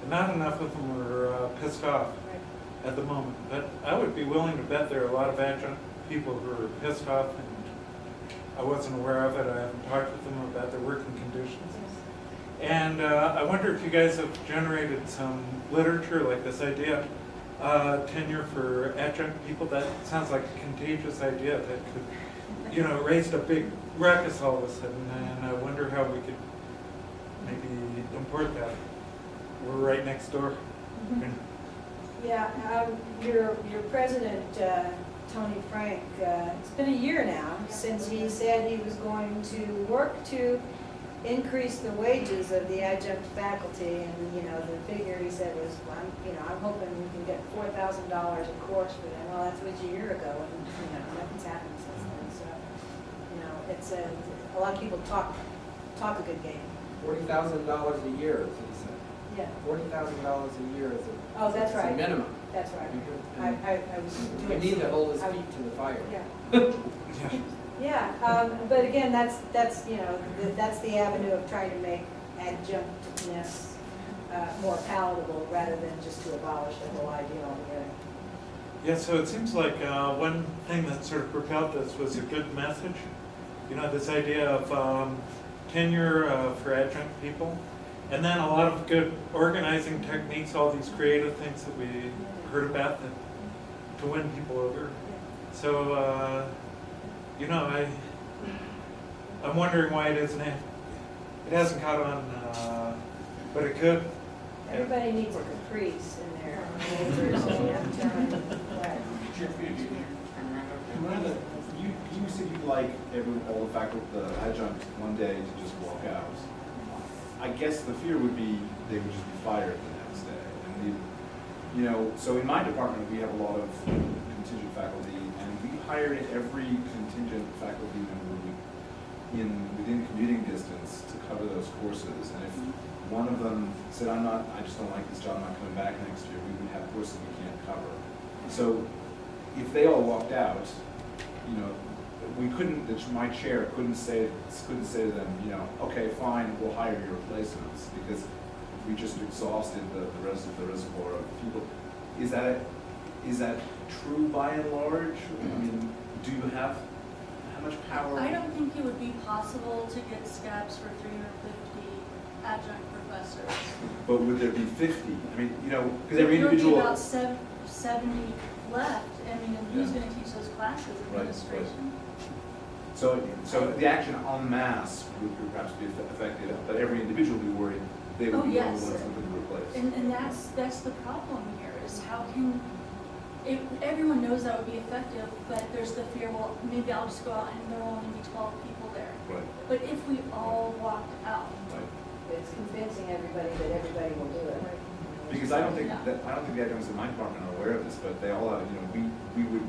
S8: and not enough of them are pissed off at the moment. But I would be willing to bet there are a lot of adjunct people who are pissed off, and I wasn't aware of it. I haven't talked with them about their working conditions. And I wonder if you guys have generated some literature like this idea, tenure for adjunct people. That sounds like a contagious idea that could, raise a big ruckus all of a sudden. And I wonder how we could maybe import that. We're right next door.
S3: Mm-hmm. Yeah, your president, Tony Frank, it's been a year now since he said he was going to work to increase the wages of the adjunct faculty, and the figure he said was, well, I'm hoping we can get $4,000 a course for them. Well, that was a year ago, and nothing's happened since then. So, it's a lot of people talk a good game.
S6: $40,000 a year, is what he said.
S3: Yeah,
S9: $40,000 a year is a.
S3: oh, that's
S9: is a
S3: right,
S9: minimum.
S3: that's right.
S9: And
S3: I was
S9: We
S3: doing.
S9: need to hold his
S3: I-
S9: feet to the fire.
S3: Yeah. Yeah, but again, that's, you know, that's the avenue of trying to make adjunctness more palatable rather than just to abolish the whole idea altogether.
S8: Yeah, so it seems like one thing that sort of propelled this was a good message. You know, this idea of tenure for adjunct people, and then a lot of good organizing techniques, all these creative things that we heard about to win people over. So, you know, I'm wondering why it hasn't caught on, but it could.
S3: Everybody needs a Caprice in their neighbors and right.
S10: Miranda, you said you'd like all the faculty, the adjunct, one day to just walk out. I guess the fear would be they would just be fired the next day. And we, you know, so in my department, we have a lot of contingent faculty, and we hired every contingent faculty member within commuting distance to cover those courses. And if one of them said, I just don't like this job, I'm not coming back next year, we would have courses we can't cover. So if they all walked out, you know, we couldn't, my chair couldn't say to them, you know, okay, fine, we'll hire your replacements, because we just exhausted the rest of the reservoir of people. Is that true by and large? I mean, do you have, how much power?
S5: I don't think it would be possible to get scabs for 350 adjunct professors.
S10: But would there be 50? I mean, you know, because every
S5: There would
S10: individual.
S5: be about 70 left. I mean, and who's
S10: Yeah.
S5: going to teach those classes?
S10: Right,
S5: Administration.
S10: So the action en masse would perhaps be effective, but every individual would be worried they would
S5: Oh,
S10: be the only
S5: yes.
S10: ones who could replace.
S5: And that's the problem here, is how can, everyone knows that would be effective, but there's the fear, well, maybe I'll just go out and there will only be 12 people there.
S10: Right,
S5: But if we all walked out,
S10: right.
S3: It's convincing everybody that everybody will do it.
S10: Because I don't think
S5: Yeah.
S10: the adjuncts in my department are aware of this, but they all have, you know, we would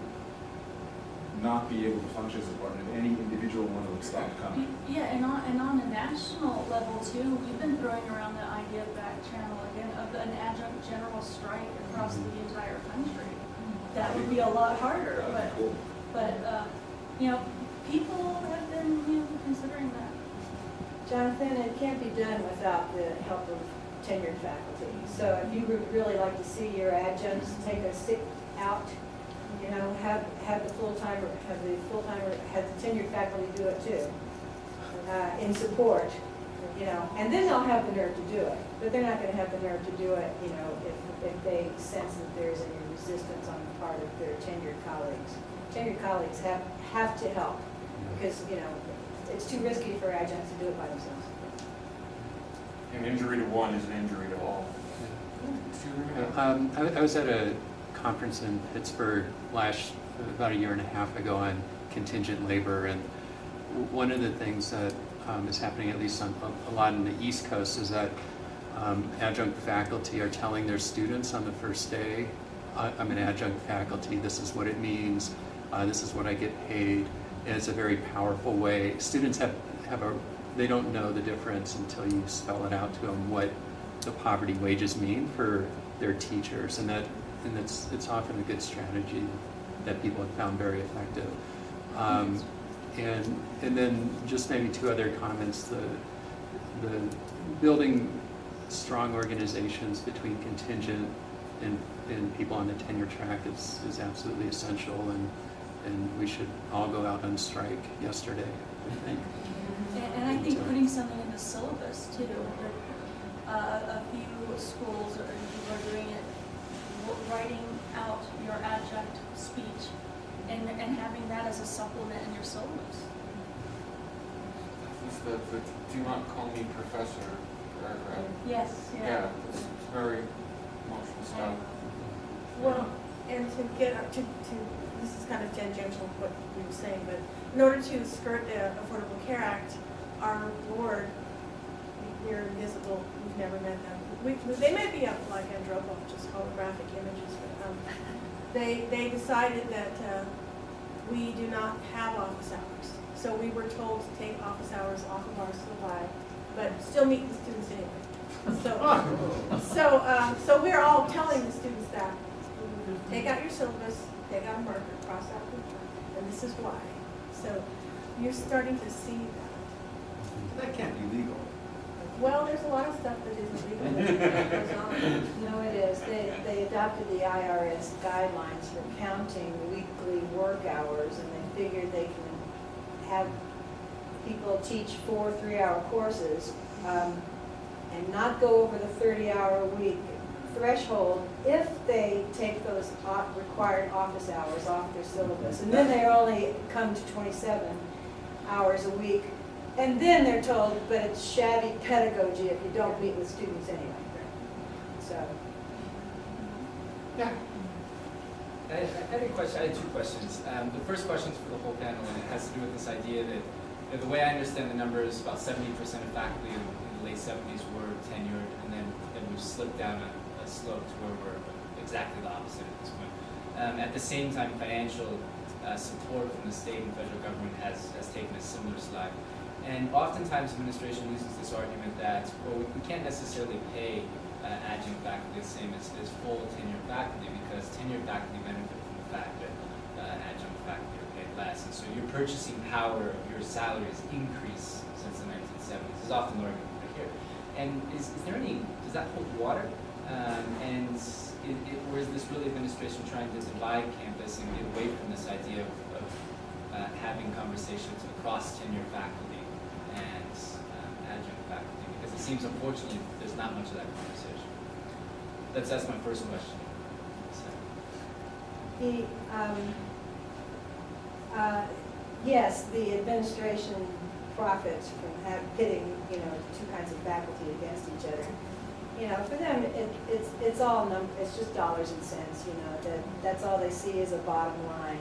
S10: not be able to function as a department if any individual one would stop coming.
S5: yeah, and on a national level too, we've been throwing around the idea back channel again of an adjunct general strike across the entire country. That would be a lot harder,
S10: That would
S5: but,
S10: be cool.
S5: you know, people have been, you know, considering that.
S3: Jonathan, it can't be done without the help of tenured faculty. So if you would really like to see your adjuncts take a sick out, you know, have the full-timer, have the tenured faculty do it too, in support, you know, and then they'll have the nerve to do it. But they're not gonna have the nerve to do it, you know, if they sense that there's any resistance on the part of their tenured colleagues. Tenured colleagues have to help, because, you know, it's too risky for adjuncts to do it by themselves.
S11: An injury to one is an injury to all.
S12: I was at a conference in Pittsburgh about a year and a half ago on contingent labor, and one of the things that is happening, at least on a lot on the East Coast, is that adjunct faculty are telling their students on the first day, I'm an adjunct faculty, this is what it means, this is what I get paid, and it's a very powerful way. Students they don't know the difference until you spell it out to them what the poverty wages mean for their teachers, and it's often a good strategy that people have found very effective. And then just maybe two other comments. The building strong organizations between contingent and people on the tenure track is absolutely essential, and we should all go out on strike yesterday, I think.
S5: And I think putting something in the syllabus too, a few schools or people are doing it, writing out your adjunct speech and having that as a supplement in your syllabus.
S11: It's the do not call me professor paragraph.
S5: Yes,
S11: Yeah, it's very emotional stuff.
S2: Well, and to get up to, this is kind of tangential to what you were saying, but in order to skirt the Affordable Care Act, our board, we're invisible, we've never met them. They may be up like Andropov, just holographic images, but they decided that we do not have office hours. So we were told to take office hours off of our supply, but still meet the students anyway. So we're all telling the students that, take out your syllabus, take out a marker, cross out the word, and this is why. So you're starting to see that.
S10: That can't be legal.
S2: Well, there's a lot of stuff that isn't legal that goes on.
S3: No, it is. They adopted the IRS guidelines for counting weekly work hours, and they figured they can have people teach 4 3-hour courses and not go over the 30-hour-a-week threshold if they take those required office hours off their syllabus. And then they only come to 27 hours a week. And then they're told, but it's shabby pedagogy if you don't meet with students anyway. So.
S13: Yeah. I had a question. I had 2 questions. The first question is for the whole panel, and it has to do with this idea that, the way I understand the numbers, about 70% of faculty in the late 70s were tenured, and then we've slipped down a slope to where we're exactly the opposite at this point. At the same time, financial support from the state and federal government has taken a similar slide. And oftentimes administration uses this argument that, well, we can't necessarily pay adjunct faculty the same as full tenured faculty, because tenured faculty benefit from the fact that adjunct faculty are paid less. And so your purchasing power of your salary has increased since the 1970s. There's often the argument right here. And is there any, does that hold water? Or is this really administration trying to divide campus and get away from this idea of having conversations across tenured faculty and adjunct faculty? Because it seems, unfortunately, there's not much of that conversation. That's my first question.
S3: Yes, the administration profits from pitting, 2 kinds of faculty against each other. For them, it's all it's just dollars and cents. That's all they see as a bottom line.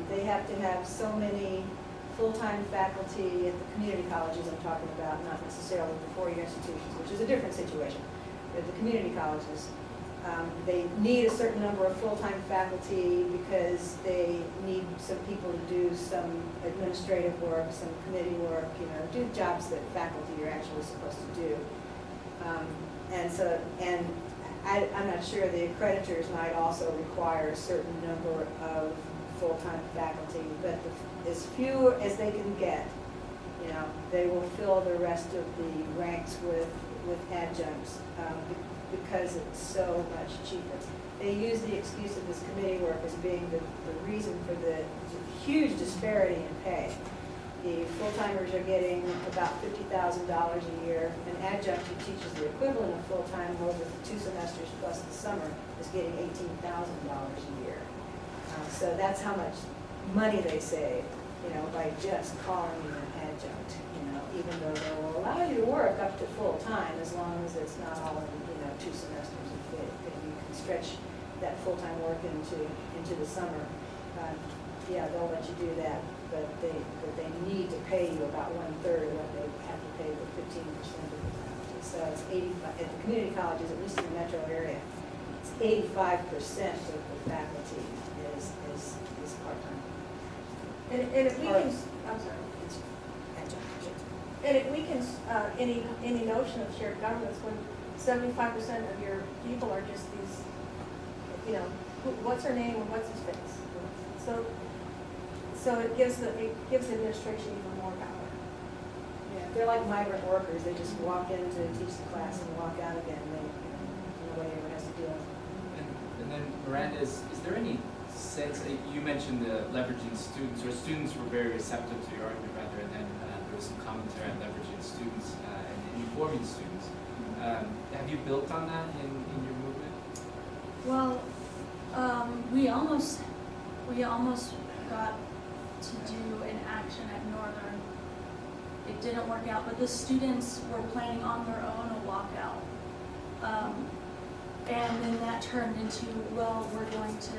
S3: They have to have so many full-time faculty at the community colleges I'm talking about, not necessarily the 4-year institutions, which is a different situation. But the community colleges, they need a certain number of full-time faculty because they need some people to do some administrative work, some committee work, do jobs that faculty are actually supposed to do. I'm not sure, the accreditors might also require a certain number of full-time faculty, but as few as they can get, they will fill the rest of the ranks with adjuncts because it's so much cheaper. They use the excuse of this committee work as being the reason for the huge disparity in pay. The full-timers are getting about $50,000 a year. An adjunct who teaches the equivalent of full-time over 2 semesters plus the summer is getting $18,000 a year. So that's how much money they save, by just calling you an adjunct, even though they will allow you to work up to full-time as long as it's not all in, 2 semesters. If you can stretch that full-time work into the summer, they'll let you do that. But they need to pay you about 1/3 of what they have to pay the 15% of the faculty. So it's 85 at the community colleges, at least in the metro area, it's 85% of the faculty is part-time.
S2: And if we can, I'm sorry.
S3: It's adjunct.
S2: And if we can, any notion of shared governance when 75% of your people are just these, what's her name and what's his face? So it gives the administration even more power.
S3: Yeah, they're like migrant workers. They just walk in to teach the class and walk out again. Nobody ever has to deal with it.
S13: And then Miranda, is there any sense, you mentioned the leveraging students, or students were very receptive to your argument rather, and then there was some commentary on leveraging students and informing students. Have you built on that in your movement?
S5: Well, we almost got to do an action at Northern. It didn't work out, but the students were planning on their own a walkout. And then that turned into, well, we're going to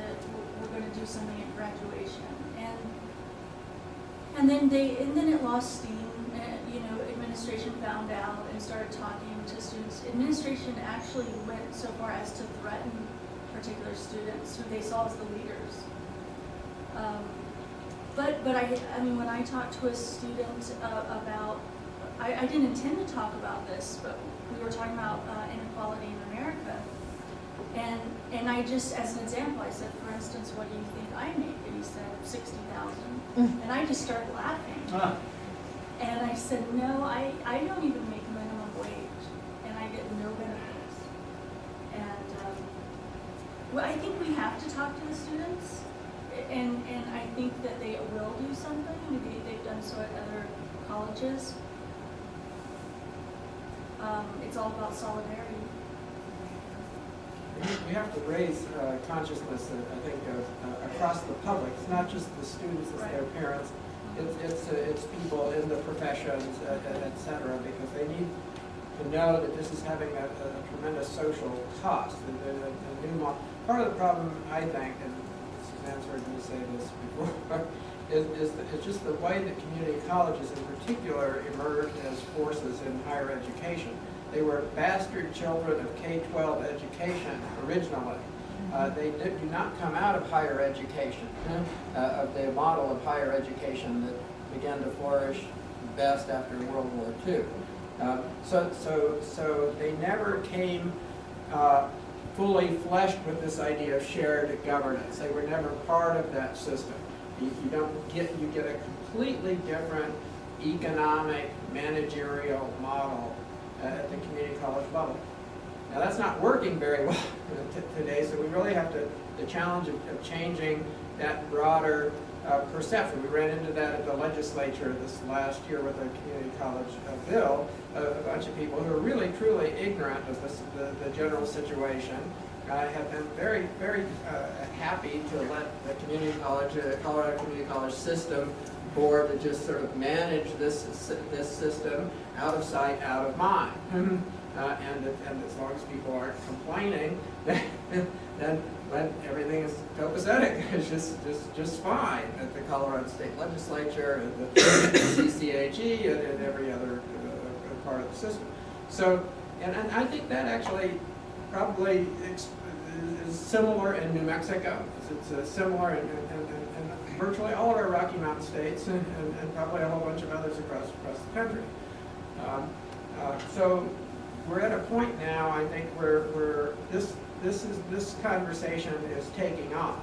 S5: do something at graduation. And then it lost steam. Administration found out and started talking to students. Administration actually went so far as to threaten particular students who they saw as the leaders. But when I talked to a student about, I didn't intend to talk about this, but we were talking about inequality in America. And I just, as an example, I said, for instance, what do you think I make? And he said, 60,000. And I just started laughing. And I said, no, I don't even make minimum wage, and I get no benefits. And well, I think we have to talk to the students, and I think that they will do something. They've done so at other colleges. It's all about solidarity.
S9: We have to raise consciousness, I think, across the public. It's not just the students, it's their parents. It's people in the professions, et cetera, because they need to know that this is having a tremendous social cost. The new part of the problem, I think, and Suzanne's heard me say this before, is just the way that community colleges in particular emerged as forces in higher education. They were bastard children of K-12 education originally. They do not come out of higher education, of the model of higher education that began to flourish best after World War II. So they never came fully fleshed with this idea of shared governance. They were never part of that system. You get a completely different economic, managerial model at the community college level. Now that's not working very well today, so we really have the challenge of changing that broader perception. We ran into that at the legislature this last year with a community college bill, a bunch of people who are really truly ignorant of the general situation. Have been very, very happy to let the community college, Colorado Community College System Board to just sort of manage this system out of sight, out of mind. And as long as people aren't complaining, then when everything is copacetic, it's just fine at the Colorado State Legislature, at the CCAG, and every other part of the system. So, and I think that actually probably is similar in New Mexico. It's similar in virtually all of our Rocky Mountain states, and probably a whole bunch of others across the country. So we're at a point now, I think, where this conversation is taking off,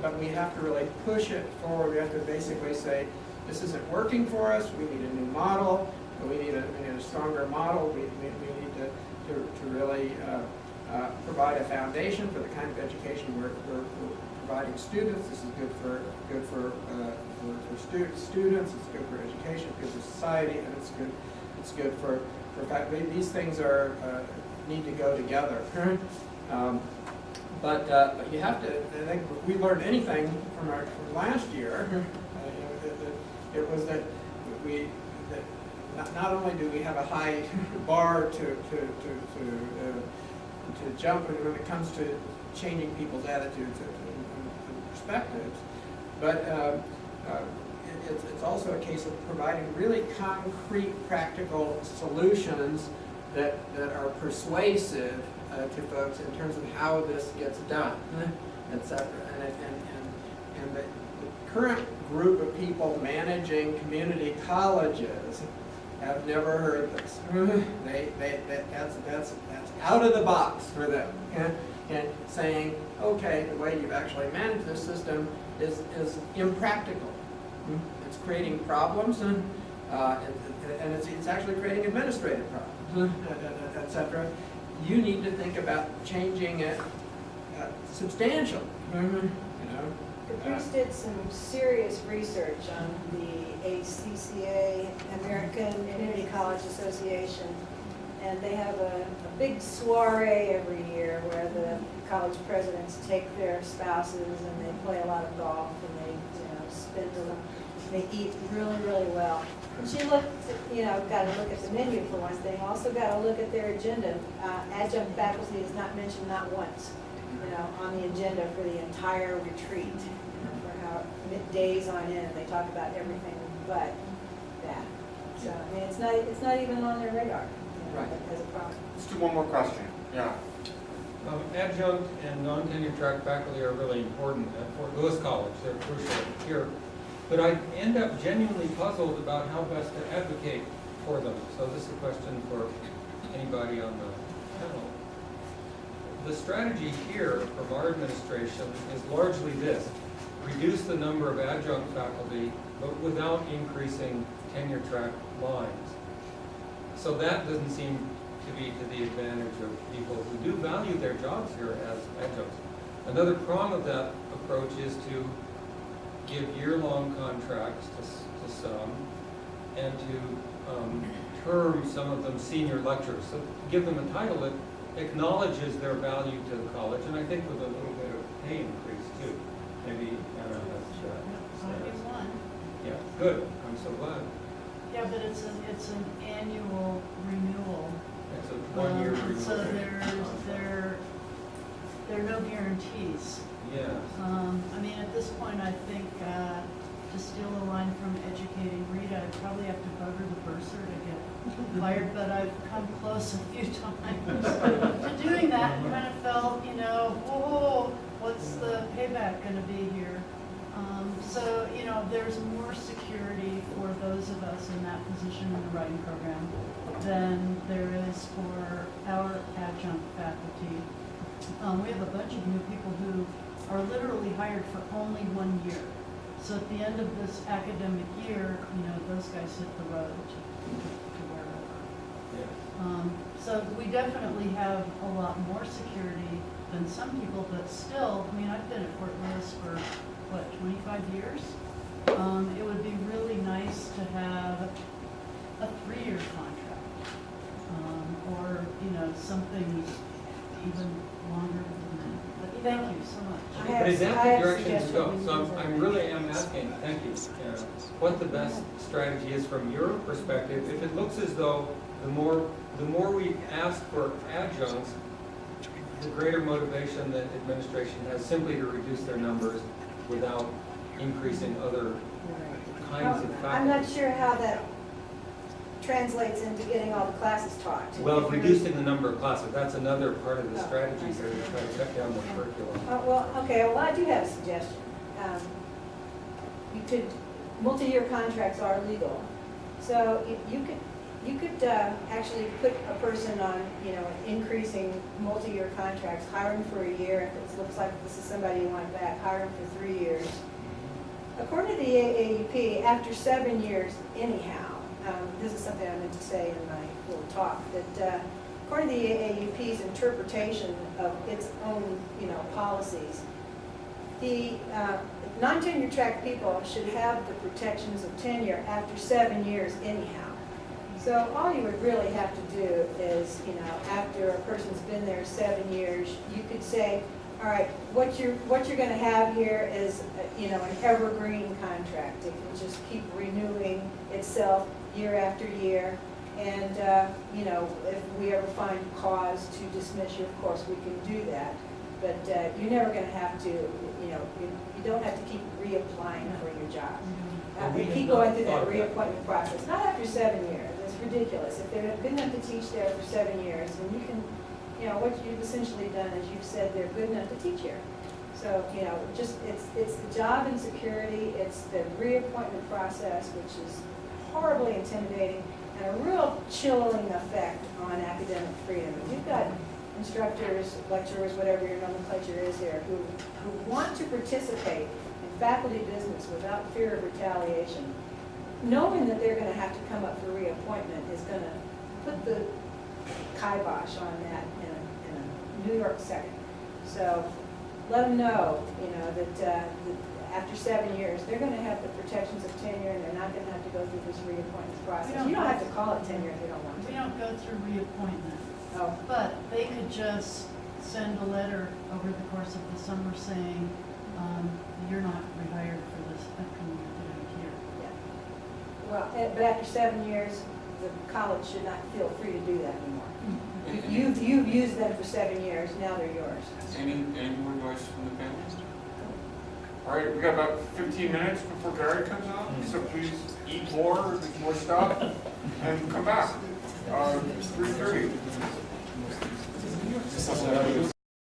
S9: but we have to really push it forward. We have to basically say, this isn't working for us. We need a new model. We need a stronger model. We need to really provide a foundation for the kind of education we're providing students. This is good for students. It's good for education. It's good for society, and it's good for faculty. These things need to go together. But you have to. I think if we learned anything from last year, it was that not only do we have a high bar to jump when it comes to changing people's attitudes and perspectives, but it's also a case of providing really concrete, practical solutions that are persuasive to folks in terms of how this gets done, etc. And the current group of people managing community colleges have never heard this. That's out of the box for them. And saying, okay, the way you've actually managed this system is impractical. It's creating problems, and it's actually creating administrative problems, etc. You need to think about changing it substantially.
S3: Caprice did some serious research on the ACCA, American Community College Association, and they have a big soiree every year where the college presidents take their spouses and they play a lot of golf and they eat really, really well. And she looked, got to look at the menu for one thing, also got to look at their agenda. Adjunct faculty is not mentioned not once, on the agenda for the entire retreat, for how days on end. They talk about everything but that. So, I mean, it's not even on their radar,
S11: Right.
S3: as a problem.
S11: Let's do one more question. Yeah.
S14: Adjunct and non-tenure track faculty are really important at Fort Lewis College. They're crucial here. But I end up genuinely puzzled about how best to advocate for them. So this is a question for anybody on the panel. The strategy here from our administration is largely this: reduce the number of adjunct faculty, but without increasing tenure track lines. So that doesn't seem to be to the advantage of people who do value their jobs here as adjuncts. Another prong of that approach is to give year-long contracts to some, and to term some of them senior lecturers. So give them a title that acknowledges their value to the college, and I think with a little bit of pay increase too. Maybe Anna has
S15: one.
S14: yeah, good. I'm so glad.
S15: Yeah, but it's an annual renewal.
S14: It's a one-year renewal.
S15: So there are no guarantees.
S14: Yeah.
S15: I mean, at this point, I think, to steal a line from Educating Rita, I'd probably have to bugger the bursar to get fired, but I've come close a few times to doing that and kind of felt, you know, whoa, what's the payback going to be here? So, you know, there's more security for those of us in that position in the writing program than there is for our adjunct faculty. We have a bunch of new people who are literally hired for only 1 year. So at the end of this academic year, you know, those guys hit the road to wherever.
S14: Yeah.
S15: So we definitely have a lot more security than some people, but still, I mean, I've been at Fort Lewis for, what, 25 years? It would be really nice to have a 3-year contract, or, you know, something even longer than that. But thank you so much.
S14: But is that the direction to go? So I really am asking, thank you, what the best strategy is from your perspective. If it looks as though the more we ask for adjuncts, the greater motivation that administration has simply to reduce their numbers without increasing other kinds of faculty.
S3: I'm not sure how that translates into getting all the classes taught.
S14: Well, reducing the number of classes, that's another part of the strategy here to try to cut down the curriculum.
S3: Well, okay, well, I do have a suggestion. You could, multi-year contracts are legal. So you could actually put a person on, you know, increasing multi-year contracts, hire them for a year. If it looks like this is somebody you want back, hire them for 3 years. According to the AAUP, after 7 years anyhow, this is something I meant to say in my little talk, that according to the AAUP's interpretation of its own, you know, policies, the non-tenure track people should have the protections of tenure after 7 years anyhow. So all you would really have to do is, you know, after a person's been there 7 years, you could say, all right, what you're going to have here is, you know, an evergreen contract. It can just keep renewing itself year after year. And, you know, if we ever find cause to dismiss you, of course, we can do that. But you're never going to have to, you know, you don't have to keep reapplying for your job. We keep going through that reappointment process, not after 7 years. It's ridiculous. If they're good enough to teach there for 7 years, then you can, you know, what you've essentially done is you've said they're good enough to teach here. So, you know, just it's the job insecurity, it's the reappointment process, which is horribly intimidating, and a real chilling effect on academic freedom. And you've got instructors, lecturers, whatever your nomenclature is there, who want to participate in faculty business without fear of retaliation, knowing that they're going to have to come up for reappointment is going to put the kibosh on that in a New York second. So let them know, you know, that after 7 years, they're going to have the protections of tenure, and they're not going to have to go through this reappointment process. You don't have to call it tenure if you don't want to.
S15: We don't go through reappointment.
S3: Oh.
S15: But they could just send a letter over the course of the summer saying, you're not rehired for this upcoming academic year.
S3: Yeah. Well, but after 7 years, the college should not feel free to do that anymore. You've used them for 7 years, now they're yours.
S11: Any more advice from the panelists? All right, we got about 15 minutes before Gary comes on, so please eat more stuff, and come back. 3:30.